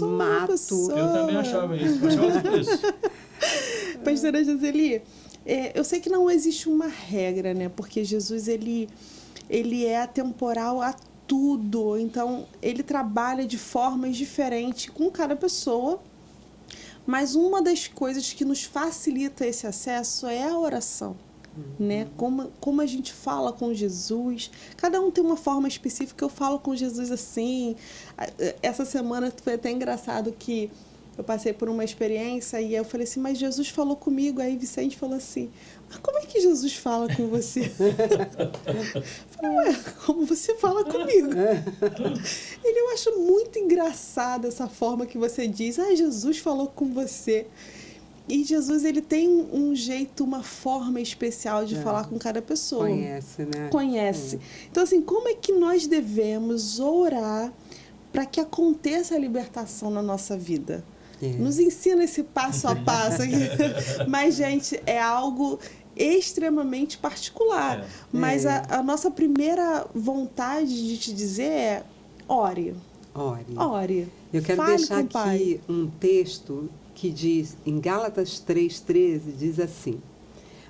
mato. Eu também achava isso. Pastora Joseli, eu sei que não existe uma regra, né? Porque Jesus, ele é atemporal a tudo. Então, ele trabalha de formas diferentes com cada pessoa. Mas uma das coisas que nos facilita esse acesso é a oração, né? Como a gente fala com Jesus. Cada um tem uma forma específica. Eu falo com Jesus assim. Essa semana foi até engraçado que eu passei por uma experiência e eu falei assim, mas Jesus falou comigo. Aí Vicente falou assim, mas como é que Jesus fala com você? Eu falei, ué, como você fala comigo? Eu acho muito engraçado essa forma que você diz, Jesus falou com você. E Jesus, ele tem um jeito, uma forma especial de falar com cada pessoa. Conhece, né? Conhece. Então, assim, como é que nós devemos orar para que aconteça a libertação na nossa vida? Nos ensina esse passo a passo aqui. Mas, gente, é algo extremamente particular. Mas a nossa primeira vontade de te dizer é ore. Ore. Eu quero deixar aqui um texto que diz, em Gálatas 3,13, diz assim,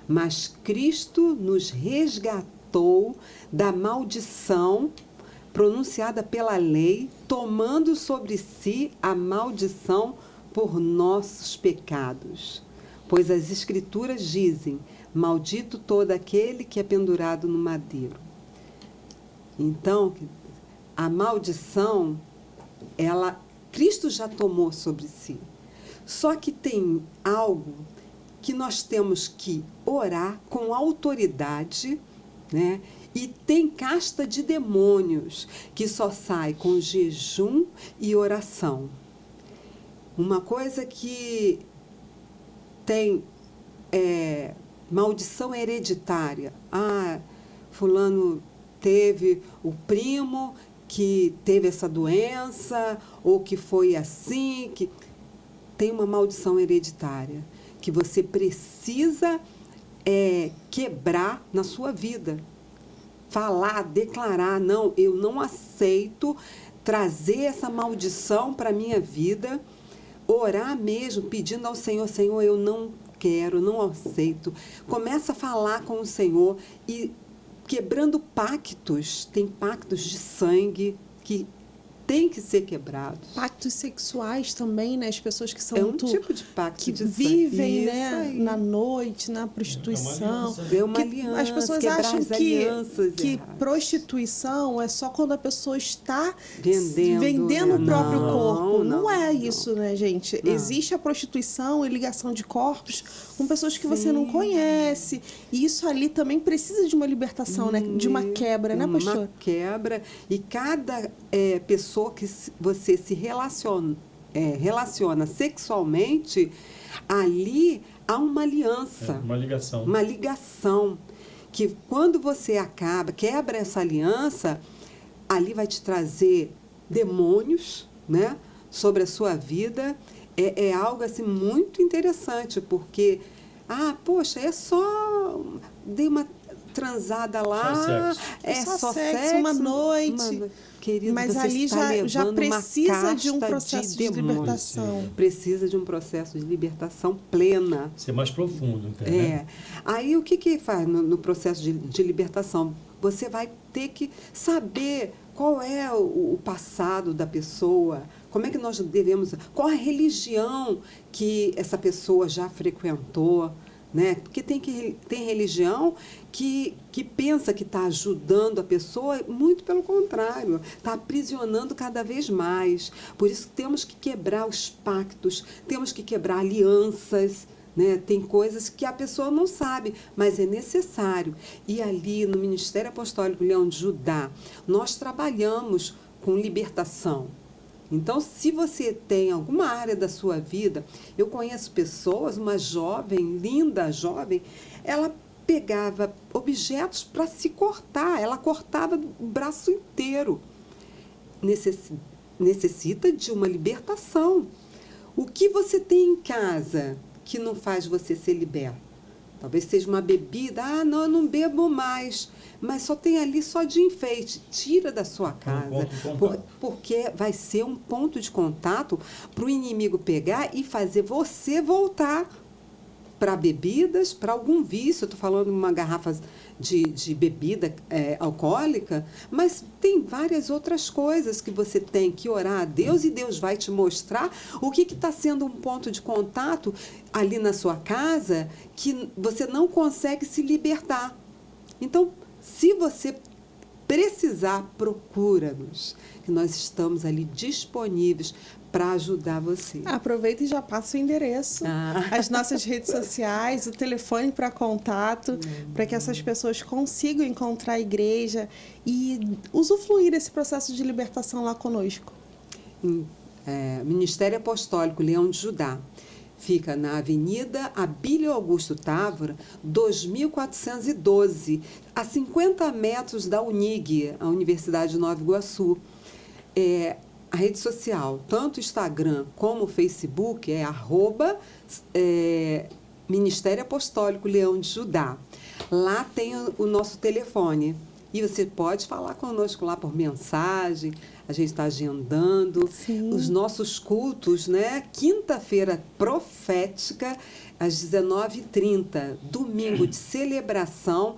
mas Cristo nos resgatou da maldição pronunciada pela lei, tomando sobre si a maldição por nossos pecados. Pois as Escrituras dizem, maldito todo aquele que é pendurado no madeiro. Então, a maldição, Cristo já tomou sobre si. Só que tem algo que nós temos que orar com autoridade, né? E tem casta de demônios que só sai com jejum e oração. Uma coisa que tem maldição hereditária. Fulano teve o primo que teve essa doença, ou que foi assim, que tem uma maldição hereditária que você precisa quebrar na sua vida. falar, declarar, não, eu não aceito trazer essa maldição para a minha vida, orar mesmo, pedindo ao Senhor, Senhor, eu não quero, não aceito. Começa a falar com o Senhor e quebrando pactos, tem pactos de sangue que tem que ser quebrados. Pactos sexuais também, né? As pessoas que são tipo de pacto que de vivem, sangue. né, na noite, na prostituição. É uma aliança. As pessoas acham que prostituição é só quando a pessoa está vendendo o próprio corpo. Não é isso, né, gente? Não. Existe a prostituição e ligação de corpos com pessoas que você não conhece. E isso ali também precisa de uma libertação, né? De uma quebra, né, pastor? Uma quebra. E cada pessoa que você se relaciona sexualmente, ali há uma aliança. Uma ligação. Uma ligação. Que quando você quebra essa aliança, ali vai te trazer demônios, né, sobre a sua vida. É algo assim muito interessante, porque, poxa, é só dei uma transada lá, só sexo, uma noite. Querido, mas ali já precisa de um processo de libertação. Precisa de um processo de libertação plena. Ser mais profundo, entendeu? Aí o que faz no processo de libertação? Você vai ter que saber qual é o passado da pessoa, como é que nós devemos, qual a religião que essa pessoa já frequentou, né? Porque tem religião que pensa que está ajudando a pessoa, muito pelo contrário, está aprisionando cada vez mais. Por isso temos que quebrar os pactos, temos que quebrar alianças, né? Tem coisas que a pessoa não sabe, mas é necessário. E ali no Ministério Apostólico Leão de Judá, nós trabalhamos com libertação. Então, se você tem alguma área da sua vida, eu conheço pessoas, uma jovem, linda jovem, ela pegava objetos para se cortar, ela cortava o braço inteiro. Necessita de uma libertação. O que você tem em casa que não faz você ser liberto? Talvez seja uma bebida, não, eu não bebo mais, mas só tem ali só de enfeite. Tira da sua casa, porque vai ser um ponto de contato para o inimigo pegar e fazer você voltar para bebidas, para algum vício. Eu estou falando de uma garrafa de bebida alcoólica, mas tem várias outras coisas que você tem que orar a Deus e Deus vai te mostrar o que está sendo um ponto de contato ali na sua casa que você não consegue se libertar. Então, se você precisar, procura-nos, que nós estamos ali disponíveis para ajudar você. Aproveita e já passa o endereço, as nossas redes sociais, o telefone para contato, para que essas pessoas consigam encontrar a igreja e usufruir desse processo de libertação lá conosco. Ministério Apostólico Leão de Judá. Fica na Avenida Abílio Augusto Távora, 2412, a 50 metros da UNIG, a Universidade de Nova Iguaçu. A rede social, tanto o Instagram como o Facebook, é @Ministério Apostólico Leão de Judá. Lá tem o nosso telefone. E você pode falar conosco lá por mensagem, a gente está agendando. Sim. Os nossos cultos, né? Quinta-feira profética, às 19h30. Domingo de celebração,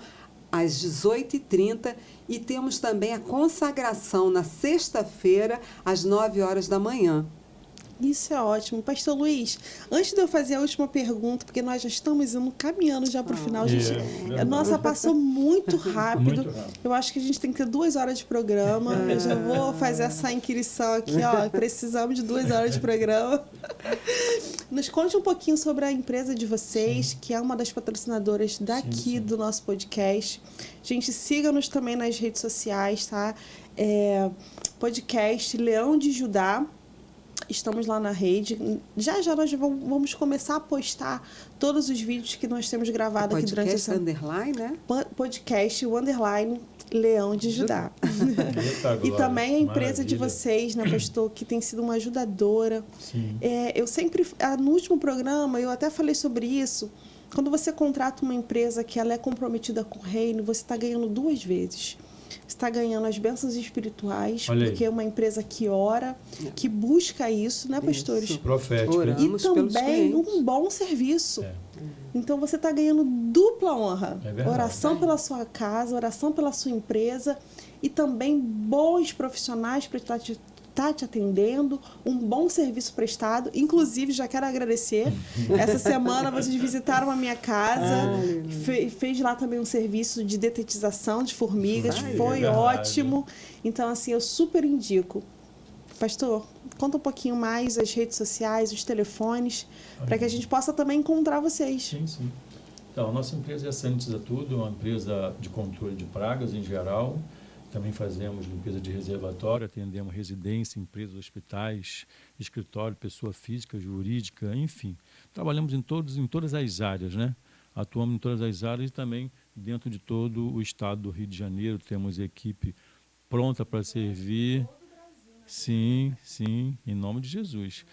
às 18h30. E temos também a consagração na sexta-feira, às 9h da manhã. Isso é ótimo. Pastor Luiz, antes de eu fazer a última pergunta, porque nós já estamos caminhando já para o final, gente. Nossa, passou muito rápido. Muito rápido. Eu acho que a gente tem que ter 2 horas de programa. Eu já vou fazer essa inquirição aqui, ó. Precisamos de 2 horas de programa. Nos conte um pouquinho sobre a empresa de vocês, que é uma das patrocinadoras daqui do nosso podcast. Gente, siga-nos também nas redes sociais, tá? Podcast Leão de Judá. Estamos lá na rede. Já nós vamos começar a postar todos os vídeos que nós temos gravado aqui durante essa... Underline, né? Podcast, o underline Leão de Judá. E também a empresa de vocês, né, pastor, que tem sido uma ajudadora. Sim. Eu sempre... No último programa, eu até falei sobre isso. Quando você contrata uma empresa que ela é comprometida com o reino, você está ganhando 2 vezes. está ganhando as bênçãos espirituais, Olha aí. porque é uma empresa que ora, que busca isso, né, pastores? Isso. Profético. E Oramos pelos também clientes. um bom serviço. É. Então você está ganhando dupla honra. É verdade. Oração pela sua casa, oração pela sua empresa e também bons profissionais para estar te atendendo, um bom serviço prestado. Inclusive, já quero agradecer. Essa semana vocês visitaram a minha casa, fez lá também um serviço de detetização de formigas, Ai, foi é verdade. ótimo. Então, assim, eu super indico. Pastor, conta um pouquinho mais as redes sociais, os telefones, para que a gente possa também encontrar vocês. Sim, sim. Então, a nossa empresa é a Sanitiza Tudo, uma empresa de controle de pragas em geral. Também fazemos limpeza de reservatório, atendemos residência, empresas, hospitais, escritório, pessoa física, jurídica, enfim. Trabalhamos em todas as áreas, né? Atuamos em todas as áreas e também dentro de todo o estado do Rio de Janeiro. Temos equipe pronta para servir. Sim, sim, em nome de Jesus.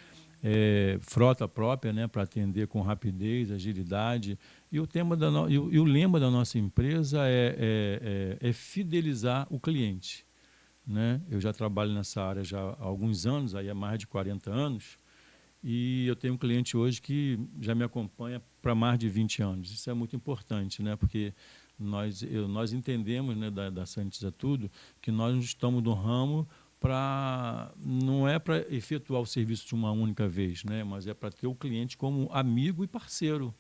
Frota própria, né, para atender com rapidez, agilidade. E o lema da nossa empresa é fidelizar o cliente, né? Eu já trabalho nessa área já há alguns anos, aí há mais de 40 anos, e eu tenho um cliente hoje que já me acompanha para mais de 20 anos. Isso é muito importante, né? Porque nós entendemos, né, da Sanitiza Tudo, que nós estamos no ramo não é para efetuar o serviço de uma única vez, né? Mas é para ter o cliente como amigo e parceiro,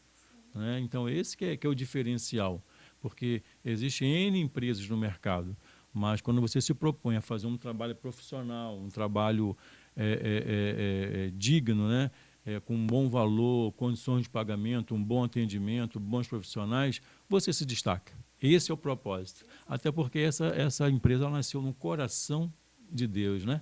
né? Então, esse que é o diferencial, porque existem N empresas no mercado, mas quando você se propõe a fazer um trabalho profissional, um trabalho digno, né? Com um bom valor, condições de pagamento, um bom atendimento, bons profissionais, você se destaca. Esse é o propósito. Até porque essa empresa ela nasceu no coração de Deus, né?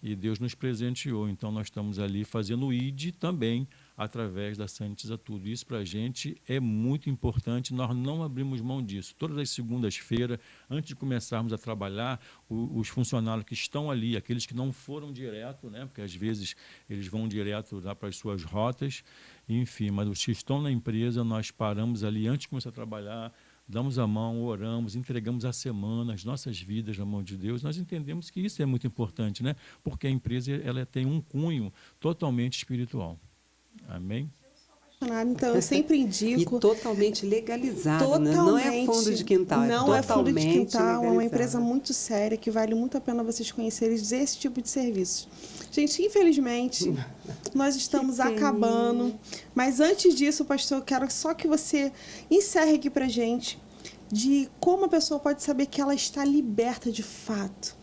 E Deus nos presenteou, então nós estamos ali fazendo o ID também através da Sanitiza Tudo. Isso para a gente é muito importante, nós não abrimos mão disso. Todas as segundas-feiras, antes de começarmos a trabalhar, os funcionários que estão ali, aqueles que não foram direto, né? Porque às vezes eles vão direto lá para as suas rotas, enfim, mas os que estão na empresa, nós paramos ali antes de começar a trabalhar, damos a mão, oramos, entregamos a semana, as nossas vidas na mão de Deus. Nós entendemos que isso é muito importante, né? Porque a empresa ela tem um cunho totalmente espiritual. Amém? Então, eu sempre indico. E totalmente legalizado, Totalmente, né? Não é fundo de quintal, não é é fundo de totalmente quintal, é uma legalizado. empresa muito séria, que vale muito a pena vocês conhecerem esse tipo de serviço. Gente, infelizmente, nós estamos acabando. Mas antes disso, pastor, eu quero só que você encerre aqui pra gente de como a pessoa pode saber que ela está liberta de fato.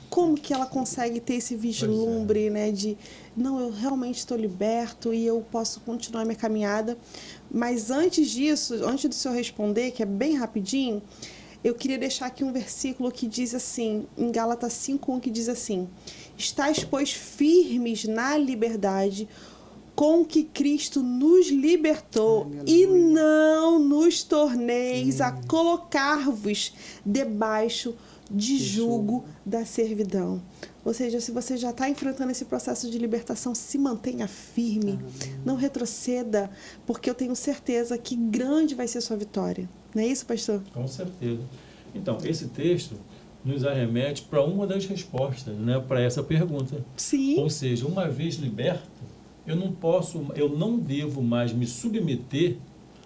Como que ela consegue ter esse vislumbre, né, de não, eu realmente estou liberto e eu posso continuar minha caminhada. Mas antes disso, antes do senhor responder, que é bem rapidinho, eu queria deixar aqui um versículo que diz assim, em Gálatas 5:1, que diz assim: estais, pois, firmes na liberdade com que Cristo nos libertou. Aleluia. E não nos torneis a colocar-vos debaixo de jugo da servidão. Ou seja, se você já está enfrentando esse processo de libertação, se mantenha firme, não retroceda, porque eu tenho certeza que grande vai ser a sua vitória. Não é isso, pastor? Com certeza. Então, esse texto nos arremete para uma das respostas, né, para essa pergunta. Sim. Ou seja, uma vez liberto, eu não devo mais me submeter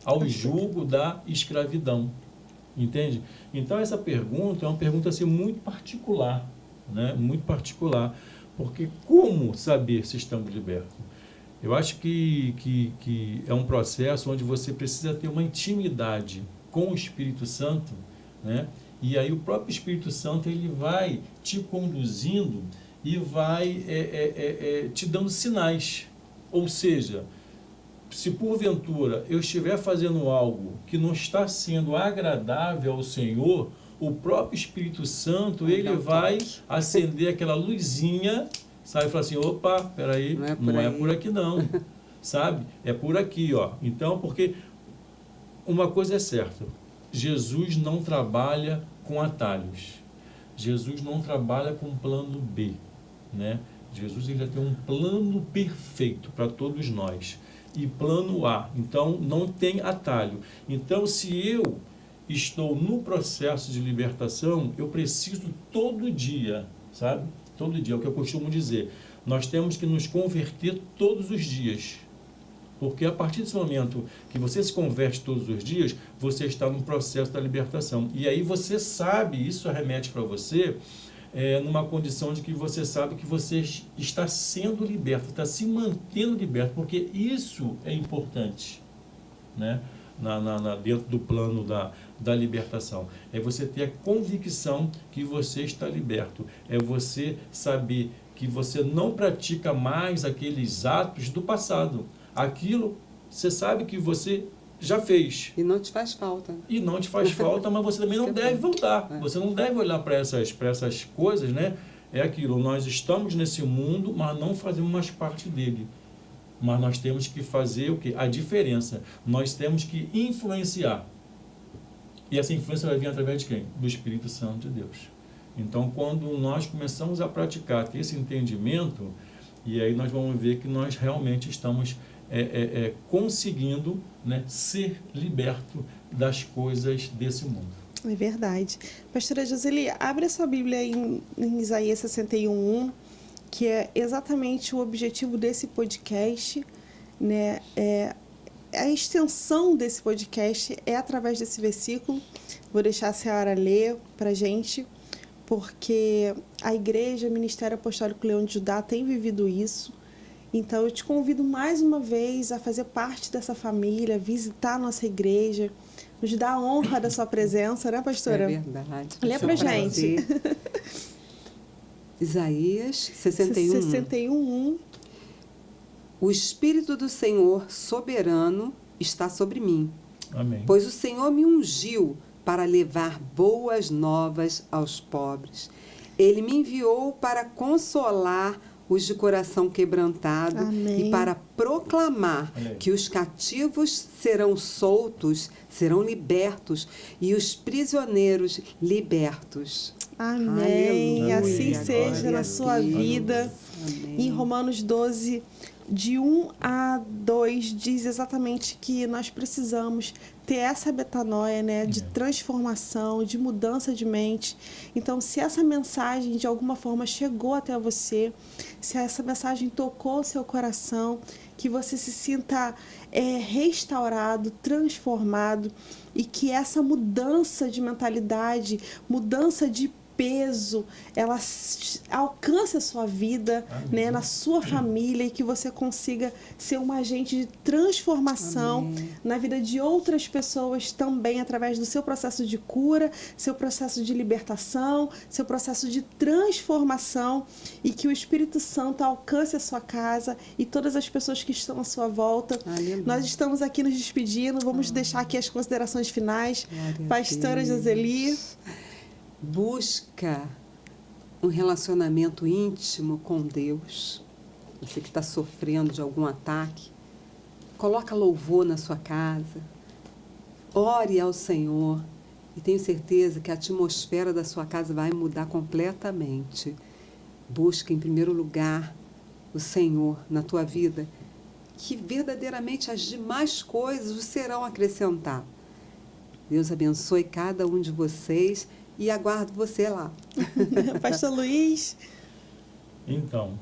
ao jugo da escravidão. Entende? Então, essa pergunta é uma pergunta assim, muito particular, né? Muito particular, porque como saber se estamos libertos? Eu acho que é um processo onde você precisa ter uma intimidade com o Espírito Santo, né? E aí o próprio Espírito Santo ele vai te conduzindo e vai te dando sinais. Ou seja, se porventura eu estiver fazendo algo que não está sendo agradável ao Senhor, o próprio Espírito Santo ele vai acender aquela luzinha, sabe, e falar assim, opa, peraí, não é por aqui não, sabe? É por aqui, ó. Então, porque uma coisa é certa, Jesus não trabalha com atalhos. Jesus não trabalha com plano B, né? Jesus ele já tem um plano perfeito para todos nós. E plano A, então não tem atalho. Então, se eu estou no processo de libertação, eu preciso todo dia, sabe? Todo dia, é o que eu costumo dizer. Nós temos que nos converter todos os dias. Porque a partir desse momento que você se converte todos os dias, você está no processo da libertação. E aí você sabe, isso remete para você, numa condição de que você sabe que você está sendo liberto, está se mantendo liberto, porque isso é importante, né? Dentro do plano da libertação. É você ter a convicção que você está liberto. É você saber que você não pratica mais aqueles atos do passado. Aquilo, você sabe que você já fez. E não te faz falta. E não te faz falta, mas você também não deve voltar. Você não deve olhar para essas coisas, né? É aquilo, nós estamos nesse mundo, mas não fazemos mais parte dele. Mas nós temos que fazer o quê? A diferença. Nós temos que influenciar. E essa influência vai vir através de quem? Do Espírito Santo de Deus. Então, quando nós começamos a praticar esse entendimento, e aí nós vamos ver que nós realmente estamos conseguindo, né, ser liberto das coisas desse mundo. É verdade. Pastora Joseli, abre a sua Bíblia em Isaías 61:1, que é exatamente o objetivo desse podcast, né? A extensão desse podcast é através desse versículo. Vou deixar a senhora ler para a gente, porque a Igreja, o Ministério Apostólico Leão de Judá tem vivido isso. Então, eu te convido mais uma vez a fazer parte dessa família, visitar a nossa igreja, nos dar a honra da sua presença, né, pastora? É verdade. Lê pra gente. Isaías 61. 61:1. O Espírito do Senhor soberano está sobre mim. Amém. Pois o Senhor me ungiu para levar boas novas aos pobres. Ele me enviou para consolar os de coração quebrantado. Amém. E para proclamar que os cativos serão soltos, serão libertos, e os prisioneiros libertos. Amém. Aleluia. Assim seja Glória na a sua Deus. vida. Amém. Em Romanos 12, de 1 a 2, diz exatamente que nós precisamos ter essa metanoia, né, de transformação, de mudança de mente. Então, se essa mensagem de alguma forma chegou até você, se essa mensagem tocou o seu coração, que você se sinta restaurado, transformado, e que essa mudança de mentalidade, mudança de peso, ela alcance a sua vida, né, na sua família, e que você consiga ser um agente de transformação Amém. na vida de outras pessoas também, através do seu processo de cura, seu processo de libertação, seu processo de transformação, e que o Espírito Santo alcance a sua casa e todas as pessoas que estão à sua volta. Aleluia. Nós estamos aqui nos despedindo, vamos deixar aqui as considerações finais. Glória a Pastora Deus. Joseli. Busca um relacionamento íntimo com Deus. Você que está sofrendo de algum ataque, coloca louvor na sua casa, ore ao Senhor, e tenho certeza que a atmosfera da sua casa vai mudar completamente. Busca em primeiro lugar o Senhor na tua vida, que verdadeiramente as demais coisas serão acrescentadas. Deus abençoe cada um de vocês e aguardo você lá. Pastor Luiz. Então,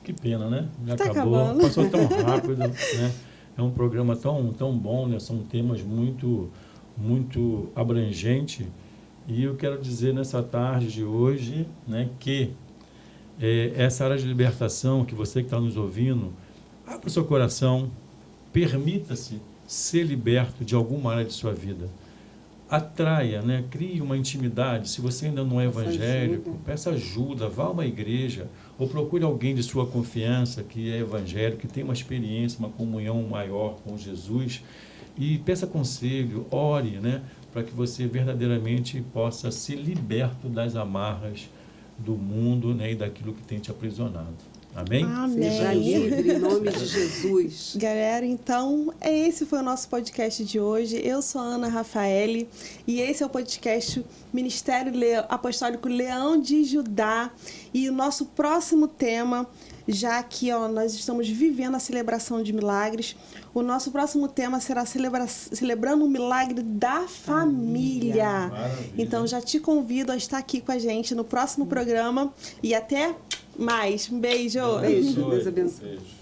que pena, né? Já Tá acabou. acabando. Passou tão rápido, né? É um programa tão bom, né? São temas muito abrangentes. E eu quero dizer nessa tarde de hoje, né, que essa área de libertação, que você que está nos ouvindo, abra o seu coração, permita-se ser liberto de alguma área de sua vida. Atraia, né? Crie uma intimidade. Se você ainda não é evangélico, peça ajuda, vá a uma igreja, ou procure alguém de sua confiança que é evangélico, que tem uma experiência, uma comunhão maior com Jesus, e peça conselho, ore, né? Para que você verdadeiramente possa ser liberto das amarras do mundo, né? E daquilo que tem te aprisionado. Amém? Amém. Seja livre em nome de Jesus. Galera, então, esse foi o nosso podcast de hoje. Eu sou a Ana Rafaele e esse é o podcast Ministério Apostólico Leão de Judá. E o nosso próximo tema, já que nós estamos vivendo a celebração de milagres, o nosso próximo tema será celebrando o milagre da família. Maravilha. Então, já te convido a estar aqui com a gente no próximo programa e até mais. Um beijo. Beijo. Deus abençoe. Beijo.